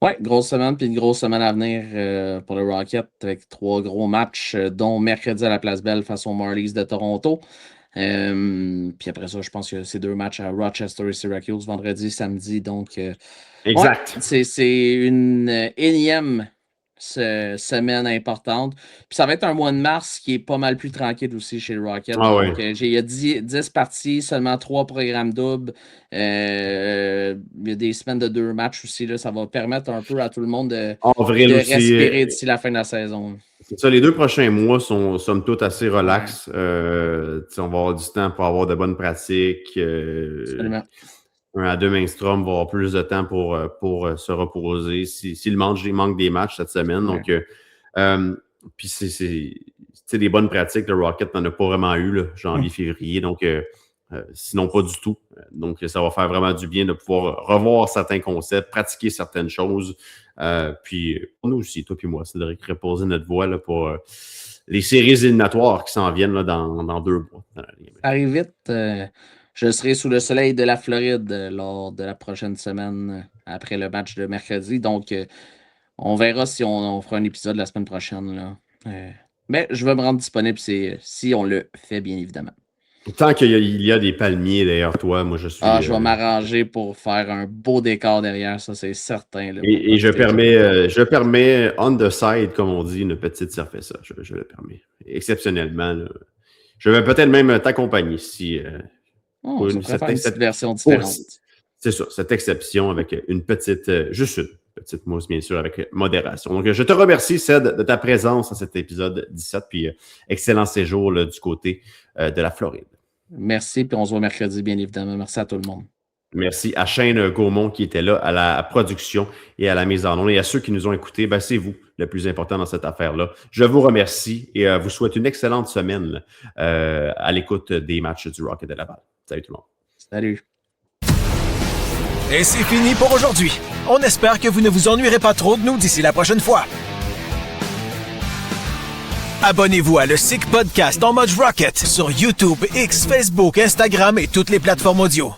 Oui, grosse semaine, puis une grosse semaine à venir pour le Rocket avec 3 gros matchs, dont mercredi à la Place Belle face aux Marlies de Toronto. Puis après ça, je pense que c'est 2 matchs à Rochester et Syracuse, vendredi, samedi. Donc, exact. Ouais, c'est une énième semaine importante. Puis ça va être un mois de mars qui est pas mal plus tranquille aussi chez le Rocket. Donc, il y a 10 parties, seulement 3 programmes doubles. Il y a des semaines de 2 matchs aussi. Là, ça va permettre un peu à tout le monde de respirer d'ici la fin de la saison. C'est ça, les 2 prochains mois sont somme toute assez relax. On va avoir du temps pour avoir de bonnes pratiques. Absolument. 1 à 2 mainstream va avoir plus de temps pour se reposer. S'il manque des matchs cette semaine. Donc, puis c'est des bonnes pratiques. Le Rocket n'en a pas vraiment eu, là, janvier, février. Donc, sinon pas du tout. Donc, ça va faire vraiment du bien de pouvoir revoir certains concepts, pratiquer certaines choses. Puis, pour nous aussi, toi et moi, c'est de reposer notre voix là, pour les séries éliminatoires qui s'en viennent là, dans 2 mois. Ça arrive vite. Je serai sous le soleil de la Floride lors de la prochaine semaine après le match de mercredi. Donc, on verra si on fera un épisode la semaine prochaine. Là. Mais je vais me rendre disponible si on le fait, bien évidemment. Tant qu'il y a des palmiers derrière toi, moi je suis... je vais m'arranger pour faire un beau décor derrière, ça c'est certain. Là, et je permets on the side, comme on dit, une petite surface. Je le permets. Exceptionnellement. Là. Je vais peut-être même t'accompagner si... pour une petite version différente. C'est ça, cette exception avec une petite, juste une petite mousse, bien sûr, avec modération. Donc, je te remercie, Ced, de ta présence dans cet épisode 17, puis excellent séjour là, du côté de la Floride. Merci, puis on se voit mercredi, bien évidemment. Merci à tout le monde. Merci à Shane Gaumont qui était là à la production et à la mise en onde. Et à ceux qui nous ont écoutés, ben, c'est vous le plus important dans cette affaire-là. Je vous remercie et vous souhaite une excellente semaine à l'écoute des matchs du Rocket de Laval. Salut tout le monde. Salut. Et c'est fini pour aujourd'hui. On espère que vous ne vous ennuierez pas trop de nous d'ici la prochaine fois. Abonnez-vous à le Sick Podcast en mode Rocket sur YouTube, X, Facebook, Instagram et toutes les plateformes audio.